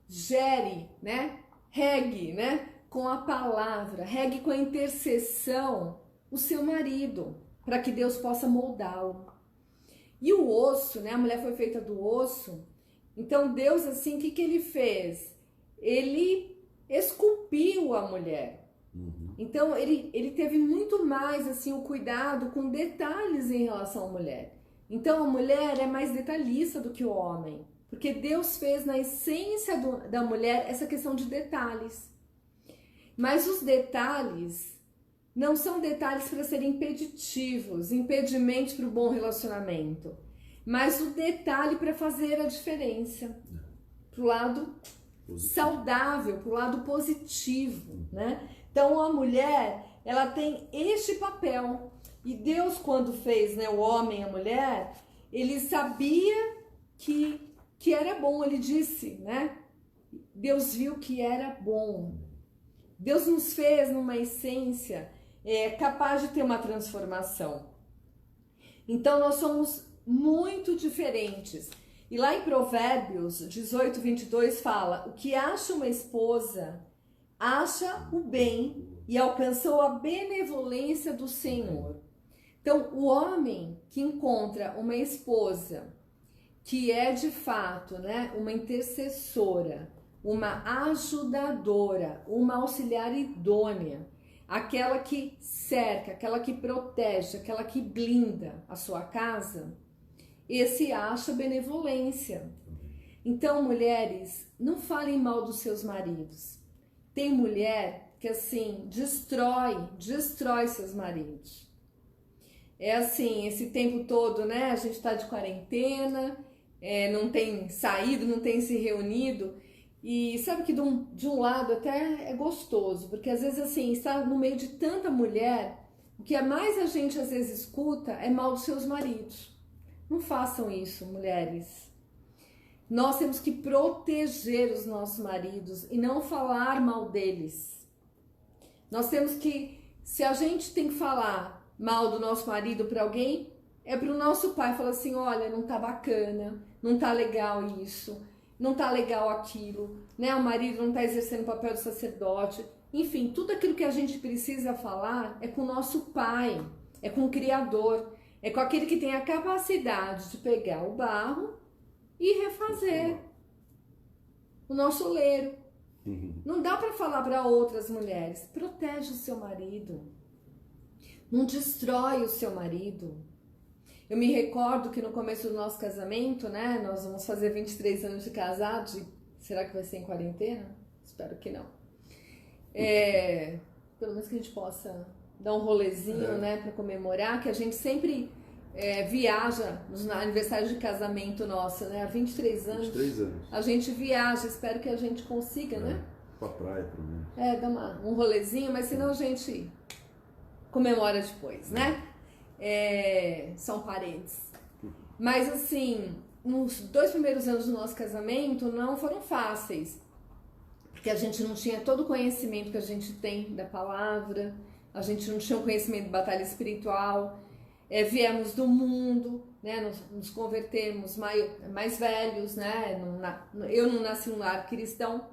gere, né, regue, né, com a palavra, regue com a intercessão o seu marido, para que Deus possa moldá-lo. E o osso, né, a mulher foi feita do osso, então Deus, assim, o que ele fez? Ele esculpiu a mulher. Então ele teve muito mais, assim, o cuidado com detalhes em relação à mulher. Então a mulher é mais detalhista do que o homem, porque Deus fez na essência da mulher essa questão de detalhes. Mas os detalhes não são detalhes para serem impedimentos para o bom relacionamento, mas o detalhe para fazer a diferença, para o lado saudável, para o lado positivo, né? Então a mulher, ela tem este papel. E Deus, quando fez, né, o homem e a mulher, ele sabia que era bom, ele disse, né? Deus viu que era bom. Deus nos fez numa essência capaz de ter uma transformação. Então nós somos muito diferentes. E lá em Provérbios 18, 22 fala: o que acha uma esposa, acha o bem e alcançou a benevolência do Senhor. Então o homem que encontra uma esposa que é de fato, né, uma intercessora, uma ajudadora, uma auxiliar idônea, aquela que cerca, aquela que protege, aquela que blinda a sua casa, esse acha benevolência. Então, mulheres, não falem mal dos seus maridos. Tem mulher que, assim, destrói seus maridos. É assim, esse tempo todo, né, a gente tá de quarentena, não tem saído, não tem se reunido. E sabe que de um lado até é gostoso, porque às vezes assim, está no meio de tanta mulher, o que mais a gente às vezes escuta é mal dos seus maridos. Não façam isso, mulheres. Nós temos que proteger os nossos maridos e não falar mal deles. Nós temos que, se a gente tem que falar mal do nosso marido para alguém, é para o nosso pai falar assim: olha, não tá bacana, não tá legal isso, não tá legal aquilo, né? O marido não tá exercendo o papel de sacerdote. Enfim, tudo aquilo que a gente precisa falar é com o nosso pai, é com o Criador, é com aquele que tem a capacidade de pegar o barro e refazer o nosso oleiro. Não dá para falar para outras mulheres: protege o seu marido, não destrói o seu marido. Eu me recordo que no começo do nosso casamento, né, nós vamos fazer 23 anos de casados. Será que vai ser em quarentena? Espero que não. Pelo menos que a gente possa dar um rolezinho, né, para comemorar, que a gente sempre viaja nos aniversários de casamento nosso, né, há 23 anos. 23 anos. A gente viaja, espero que a gente consiga, né? Pra praia, pelo menos. Dar um rolezinho, mas senão a gente comemora depois, né? São parentes. Mas assim, nos 2 primeiros anos do nosso casamento não foram fáceis, porque a gente não tinha todo o conhecimento que a gente tem da palavra, a gente não tinha o conhecimento de batalha espiritual, viemos do mundo, né, nos convertemos mais velhos, né, eu não nasci num lar cristão,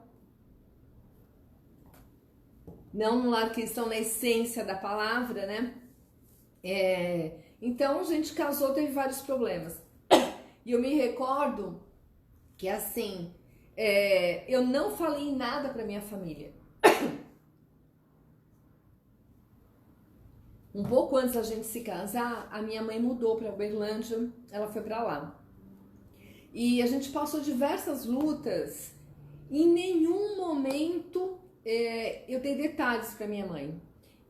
não num lar cristão na essência da palavra, né. Então a gente casou, teve vários problemas. E eu me recordo que assim, eu não falei nada para minha família. Um pouco antes da gente se casar, a minha mãe mudou para Uberlândia, ela foi para lá. E a gente passou diversas lutas. Em nenhum momento eu dei detalhes para minha mãe.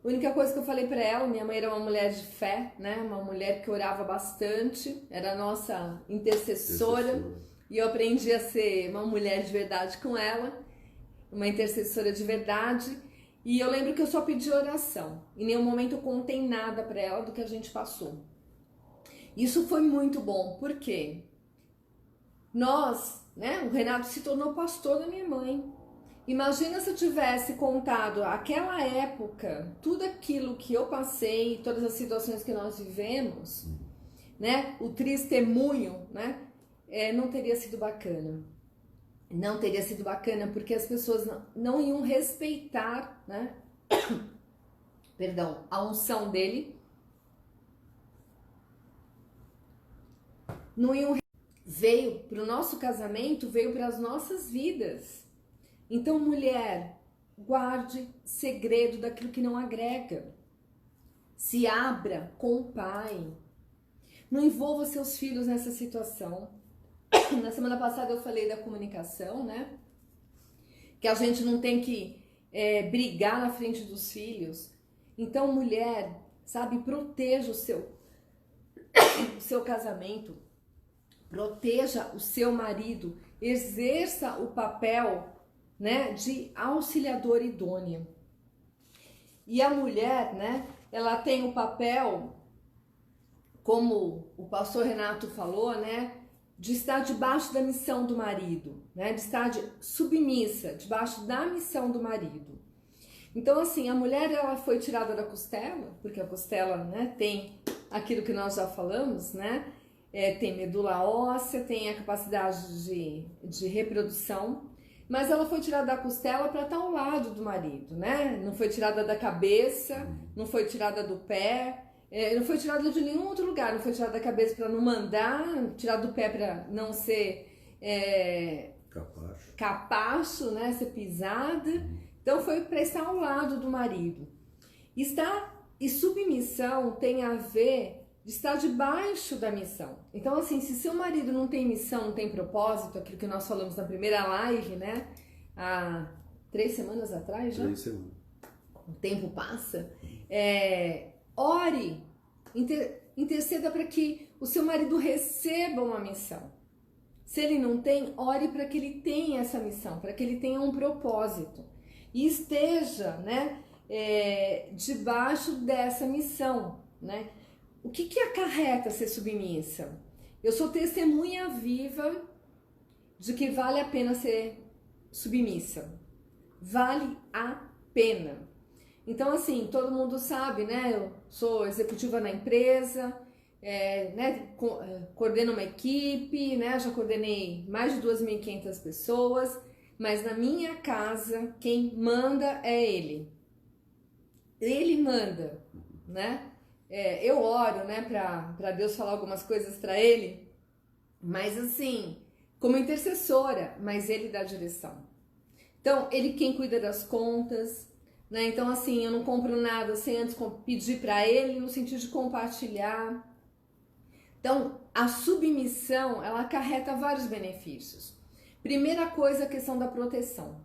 A única coisa que eu falei para ela, minha mãe era uma mulher de fé, né? Uma mulher que orava bastante, era a nossa intercessora. E eu aprendi a ser uma mulher de verdade com ela, uma intercessora de verdade. E eu lembro que eu só pedi oração. Em nenhum momento eu contei nada para ela do que a gente passou. Isso foi muito bom, porque nós, né? O Renato se tornou pastor da minha mãe. Imagina se eu tivesse contado aquela época, tudo aquilo que eu passei, todas as situações que nós vivemos, né? O testemunho, né? Não teria sido bacana. Não teria sido bacana porque as pessoas não iam respeitar, né? Perdão, a unção dele. Não iam. Veio para o nosso casamento, veio para as nossas vidas. Então, mulher, guarde segredo daquilo que não agrega. Se abra com o pai. Não envolva seus filhos nessa situação. Na semana passada eu falei da comunicação, né? Que a gente não tem que brigar na frente dos filhos. Então, mulher, sabe, proteja o seu casamento. Proteja o seu marido. Exerça o papel, né, de auxiliadora idônea. E a mulher, né, ela tem o papel, como o pastor Renato falou, né, de estar debaixo da missão do marido, né, de estar submissa, debaixo da missão do marido. Então, assim, a mulher, ela foi tirada da costela, porque a costela, né, tem aquilo que nós já falamos, né, tem medula óssea, tem a capacidade de reprodução, mas ela foi tirada da costela para estar ao lado do marido, né? Não foi tirada da cabeça, não foi tirada do pé, não foi tirada de nenhum outro lugar, não foi tirada da cabeça para não mandar, tirada do pé para não ser capacho, né? Ser pisada. Então foi para estar ao lado do marido. E submissão tem a ver de estar debaixo da missão. Então, assim, se seu marido não tem missão, não tem propósito, aquilo que nós falamos na primeira live, né? Há 3 semanas atrás já? 3 semanas. O tempo passa. Ore, interceda para que o seu marido receba uma missão. Se ele não tem, ore para que ele tenha essa missão, para que ele tenha um propósito. E esteja, né, debaixo dessa missão, né? O que acarreta ser submissa? Eu sou testemunha viva de que vale a pena ser submissa. Vale a pena. Então, assim, todo mundo sabe, né? Eu sou executiva na empresa, né? Coordeno uma equipe, né? Já coordenei mais de 2.500 pessoas, mas na minha casa, quem manda é ele. Ele manda, né? Eu oro, né, para Deus falar algumas coisas para ele, mas assim, como intercessora, mas ele dá direção. Então, ele quem cuida das contas, né? Então, assim, eu não compro nada sem antes pedir para ele, no sentido de compartilhar. Então, a submissão, ela acarreta vários benefícios. Primeira coisa, a questão da proteção.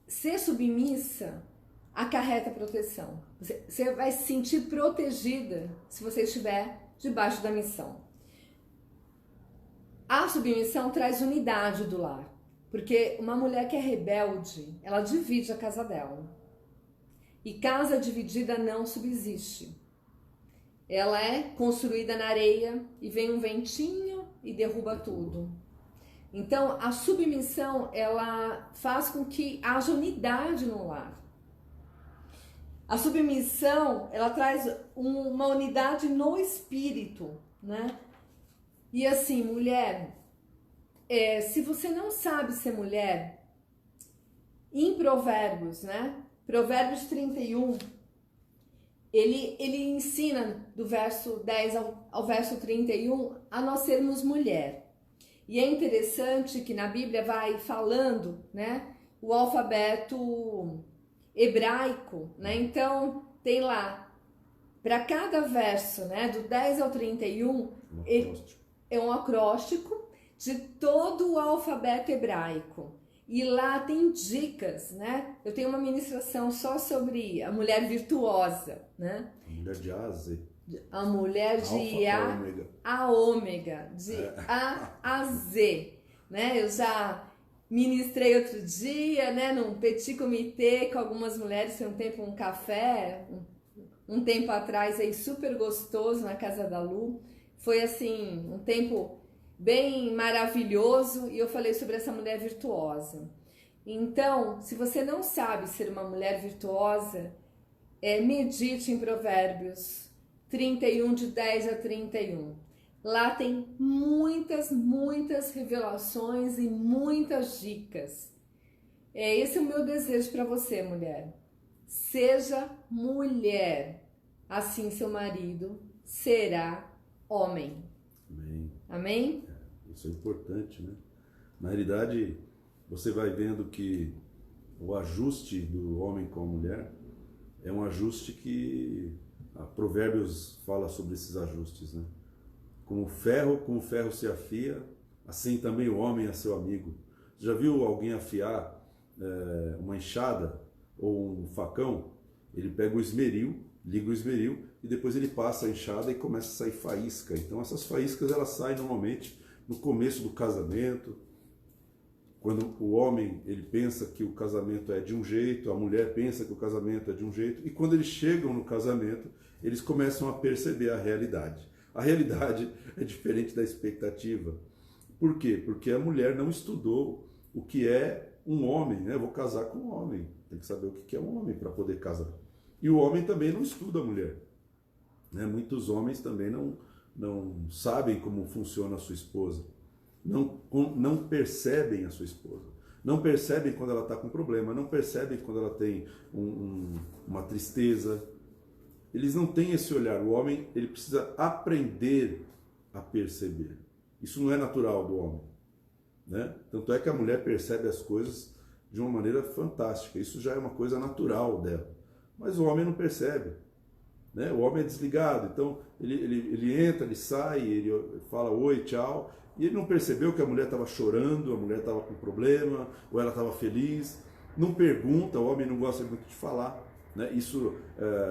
Ser submissa acarreta proteção. Você vai se sentir protegida se você estiver debaixo da missão. A submissão traz unidade do lar, porque uma mulher que é rebelde, ela divide a casa dela. E casa dividida não subsiste. Ela é construída na areia e vem um ventinho e derruba tudo. Então, a submissão, ela faz com que haja unidade no lar. A submissão, ela traz uma unidade no espírito, né? E assim, mulher, se você não sabe ser mulher, em Provérbios, né? Provérbios 31, ele ensina do verso 10 ao verso 31 a nós sermos mulher. E é interessante que na Bíblia vai falando, né? O alfabeto hebraico, né? Então tem lá para cada verso, né, do 10 ao 31, é um acróstico de todo o alfabeto hebraico. E lá tem dicas, né? Eu tenho uma ministração só sobre a mulher virtuosa, né? A mulher de A a Z. A mulher de A ômega, de A a Z, né? Eu já ministrei outro dia, né? Num petit comité com algumas mulheres, foi um café, um tempo atrás aí super gostoso na casa da Lu. Foi assim, um tempo bem maravilhoso, e eu falei sobre essa mulher virtuosa. Então, se você não sabe ser uma mulher virtuosa, medite em Provérbios 31, de 10 a 31. Lá tem muitas revelações e muitas dicas. Esse é o meu desejo para você, mulher. Seja mulher, assim seu marido será homem. Amém. Amém? Isso é importante, né? Na realidade, você vai vendo que o ajuste do homem com a mulher é um ajuste que a Provérbios fala sobre esses ajustes, né? Com o ferro se afia, assim também o homem é seu amigo. Já viu alguém afiar uma enxada ou um facão? Ele pega o esmeril, liga o esmeril e depois ele passa a enxada e começa a sair faísca. Então essas faíscas elas saem normalmente no começo do casamento, quando o homem ele pensa que o casamento é de um jeito, a mulher pensa que o casamento é de um jeito, e quando eles chegam no casamento, eles começam a perceber a realidade. A realidade é diferente da expectativa. Por quê? Porque a mulher não estudou o que é um homem, né? Eu vou casar com um homem, tem que saber o que é um homem para poder casar. E o homem também não estuda a mulher, né? Muitos homens também não sabem como funciona a sua esposa, não percebem a sua esposa, não percebem quando ela está com problema, não percebem quando ela tem uma tristeza. Eles não têm esse olhar. O homem ele precisa aprender a perceber. Isso não é natural do homem, né? Tanto é que a mulher percebe as coisas de uma maneira fantástica. Isso já é uma coisa natural dela. Mas o homem não percebe, né? O homem é desligado. Então ele entra, ele sai, ele fala oi, tchau. E ele não percebeu que a mulher estava chorando, a mulher estava com problema, ou ela estava feliz. Não pergunta, o homem não gosta muito de falar, né? Isso,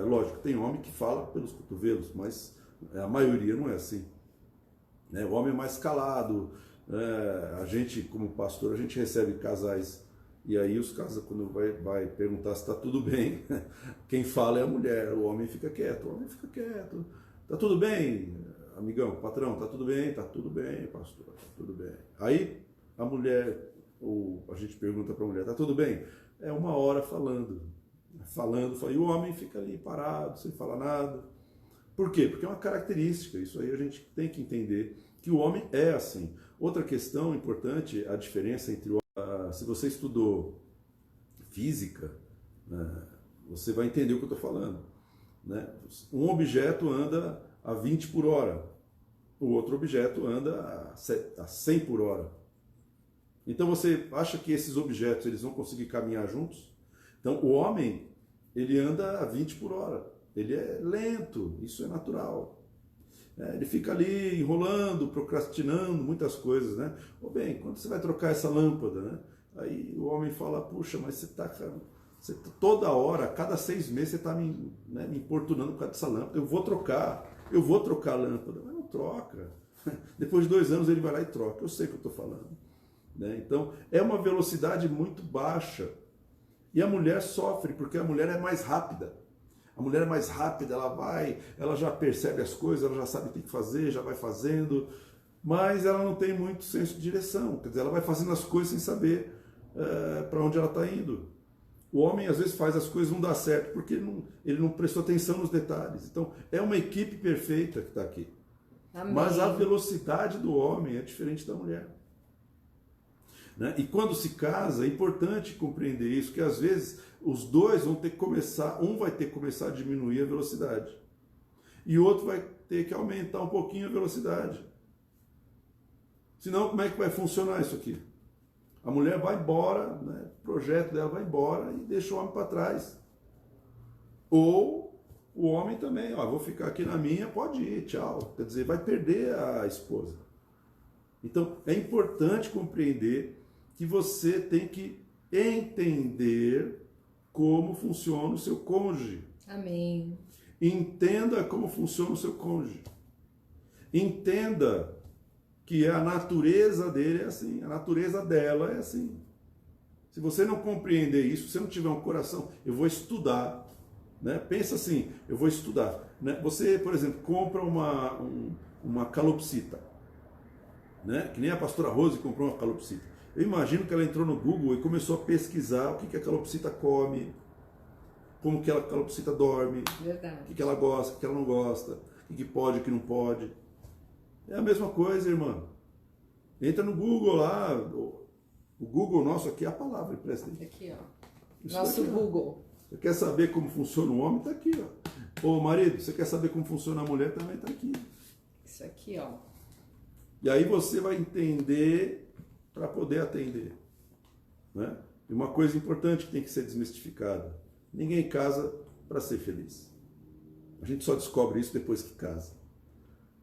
lógico, tem homem que fala pelos cotovelos, mas a maioria não é assim, né? O homem é mais calado. A gente, como pastor, a gente recebe casais, e aí os casais, quando vai perguntar se está tudo bem, quem fala é a mulher, o homem fica quieto, Tá tudo bem, amigão, patrão, tá tudo bem, pastor, tá tudo bem. Aí a mulher, ou a gente pergunta para a mulher, tá tudo bem? É 1 hora falando, e o homem fica ali parado, sem falar nada. Por quê? Porque é uma característica, isso aí a gente tem que entender, que o homem é assim. Outra questão importante, a diferença entre o se você estudou física, você vai entender o que eu estou falando, né? Um objeto anda a 20 por hora, o outro objeto anda a 100 por hora. Então você acha que esses objetos eles vão conseguir caminhar juntos? Então o homem ele anda a 20 por hora, ele é lento, isso é natural. Ele fica ali enrolando, procrastinando muitas coisas, né? Bem, quando você vai trocar essa lâmpada, né? Aí o homem fala, puxa, mas você tá toda hora, a cada 6 meses você está me importunando por causa dessa lâmpada. Eu vou trocar a lâmpada. Mas não troca. Depois de 2 anos ele vai lá e troca. Eu sei o que eu estou falando, né? Então é uma velocidade muito baixa. E a mulher sofre, porque a mulher é mais rápida. A mulher é mais rápida, ela já percebe as coisas, ela já sabe o que tem que fazer, já vai fazendo, mas ela não tem muito senso de direção. Quer dizer, ela vai fazendo as coisas sem saber para onde ela está indo. O homem às vezes faz as coisas e não dá certo, porque ele não prestou atenção nos detalhes. Então, é uma equipe perfeita que está aqui. Amém. Mas a velocidade do homem é diferente da mulher, né? E quando se casa, é importante compreender isso, que às vezes os dois vão ter que começar, um vai ter que começar a diminuir a velocidade, e o outro vai ter que aumentar um pouquinho a velocidade. Senão, como é que vai funcionar isso aqui? A mulher vai embora, né? O projeto dela vai embora e deixa o homem para trás. Ou o homem também, vou ficar aqui na minha, pode ir, tchau. Quer dizer, vai perder a esposa. Então, é importante compreender que você tem que entender como funciona o seu cônjuge. Amém. Entenda como funciona o seu cônjuge. Entenda que a natureza dele é assim, a natureza dela é assim. Se você não compreender isso, se você não tiver um coração, eu vou estudar, né? Pensa assim, eu vou estudar, né? Você, por exemplo, compra uma calopsita, né? Que nem a pastora Rose comprou uma calopsita. Eu imagino que ela entrou no Google e começou a pesquisar o que a calopsita come, como que a calopsita dorme, Verdade. o que ela gosta, o que ela não gosta, o que pode, o que não pode. É a mesma coisa, irmã. Entra no Google lá, o Google nosso aqui é a palavra, presta atenção. Aqui, ó. Isso Nosso daqui, ó. Google. Você quer saber como funciona o homem? Está aqui, ó. Ô marido, você quer saber como funciona a mulher? Também está aqui. Isso aqui, ó. E aí você vai entender para poder atender, né? E uma coisa importante que tem que ser desmistificada: ninguém casa para ser feliz. A gente só descobre isso depois que casa.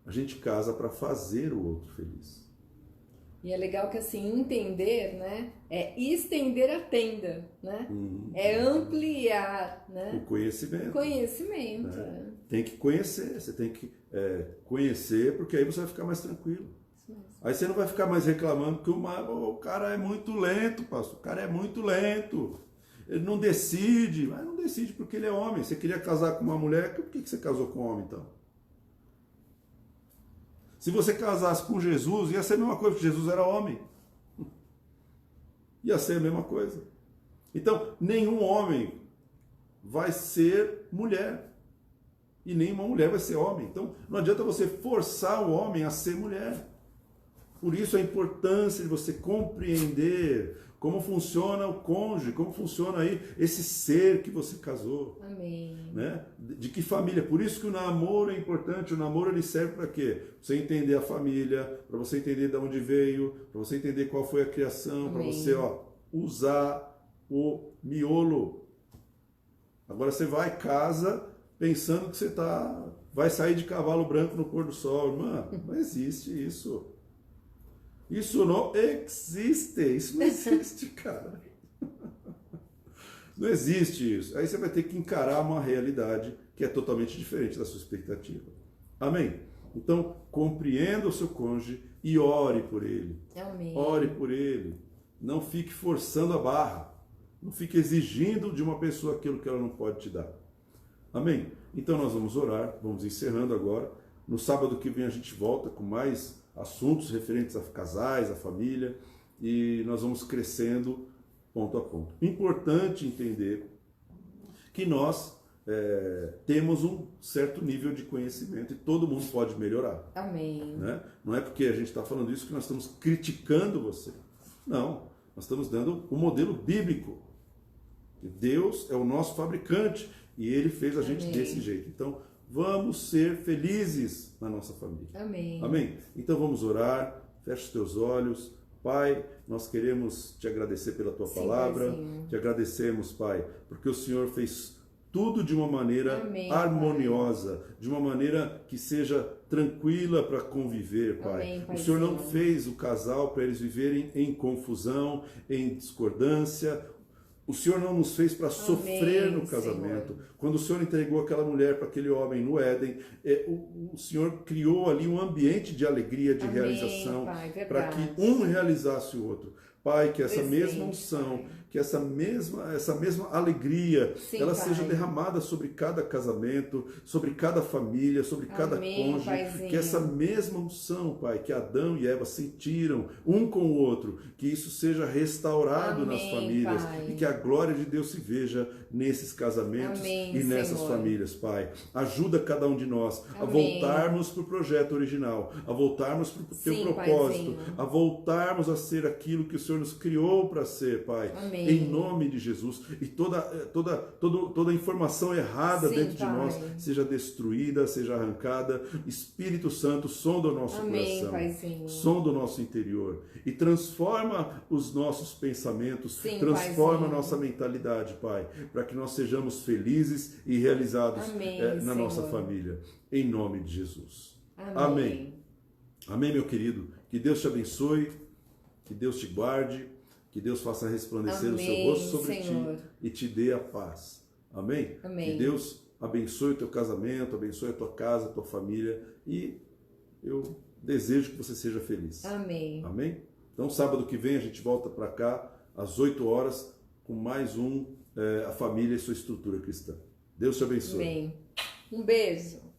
A gente casa para fazer o outro feliz. E é legal que assim, entender, né? É estender a tenda, né? É ampliar, né? O conhecimento. Conhecimento. Né? Tem que conhecer, você tem que conhecer, porque aí você vai ficar mais tranquilo. Aí você não vai ficar mais reclamando que o cara é muito lento, pastor. O cara é muito lento. Ele não decide. Mas não decide porque ele é homem. Você queria casar com uma mulher, por que você casou com um homem então? Se você casasse com Jesus, ia ser a mesma coisa, porque Jesus era homem. Ia ser a mesma coisa. Então, nenhum homem vai ser mulher. E nenhuma mulher vai ser homem. Então, não adianta você forçar o homem a ser mulher. Por isso a importância de você compreender como funciona o cônjuge, como funciona aí esse ser que você casou. Amém. Né? De que família? Por isso que o namoro é importante. O namoro ele serve para quê? Para você entender a família, para você entender de onde veio, para você entender qual foi a criação, para você usar o miolo. Agora você vai casa pensando que você vai sair de cavalo branco no pôr do sol. Mano, não existe isso. Isso não existe. Isso não existe, cara. Não existe isso. Aí você vai ter que encarar uma realidade que é totalmente diferente da sua expectativa. Amém? Então, compreenda o seu cônjuge e ore por ele. Amém. Ore por ele. Não fique forçando a barra. Não fique exigindo de uma pessoa aquilo que ela não pode te dar. Amém? Então nós vamos orar, vamos encerrando agora. No sábado que vem a gente volta com mais assuntos referentes a casais, a família, e nós vamos crescendo ponto a ponto. Importante entender que nós temos um certo nível de conhecimento e todo mundo pode melhorar. Amém. Né? Não é porque a gente está falando isso que nós estamos criticando você. Não, nós estamos dando o modelo bíblico. Deus é o nosso fabricante e Ele fez a gente desse jeito. Então, vamos ser felizes na nossa família. Amém. Amém? Então vamos orar, fecha os teus olhos. Pai, nós queremos te agradecer pela tua palavra. Paizinho. Te agradecemos, Pai, porque o Senhor fez tudo de uma maneira harmoniosa, Pai. De uma maneira que seja tranquila para conviver, Pai. Amém, o Senhor não fez o casal para eles viverem em confusão, em discordância. O Senhor não nos fez para sofrer no casamento. Senhor. Quando o Senhor entregou aquela mulher para aquele homem no Éden, o Senhor criou ali um ambiente de alegria, de realização, para que um realizasse o outro. Pai, que essa mesma unção, Pai. Que essa mesma alegria, sim, ela Pai. Seja derramada sobre cada casamento, sobre cada família, sobre cada cônjuge. Paizinho. Que essa mesma unção, Pai, que Adão e Eva sentiram um com o outro, que isso seja restaurado nas famílias, Pai. E que a glória de Deus se veja nesses casamentos e nessas Senhor. Famílias, Pai. Ajuda cada um de nós a voltarmos para o projeto original, a voltarmos para o teu propósito, Paizinho. A voltarmos a ser aquilo que o Senhor nos criou para ser, Pai. Amém. Em nome de Jesus. E toda informação errada sim, dentro Pai. De nós seja destruída, seja arrancada. Espírito Santo, sonda o nosso coração, Paizinho. Sonda o nosso interior e transforma os nossos pensamentos, sim, transforma Paizinho. A nossa mentalidade, Pai, para que nós sejamos felizes e realizados na nossa família. Em nome de Jesus. Amém. Amém. Amém, meu querido. Que Deus te abençoe, que Deus te guarde, que Deus faça resplandecer Amém, o seu rosto sobre Senhor. ti e te dê a paz. Amém? Amém. Que Deus abençoe o teu casamento, abençoe a tua casa, a tua família e eu desejo que você seja feliz. Amém. Amém? Então, sábado que vem a gente volta para cá às 8 horas com mais A Família e Sua Estrutura Cristã. Deus te abençoe. Amém. Um beijo.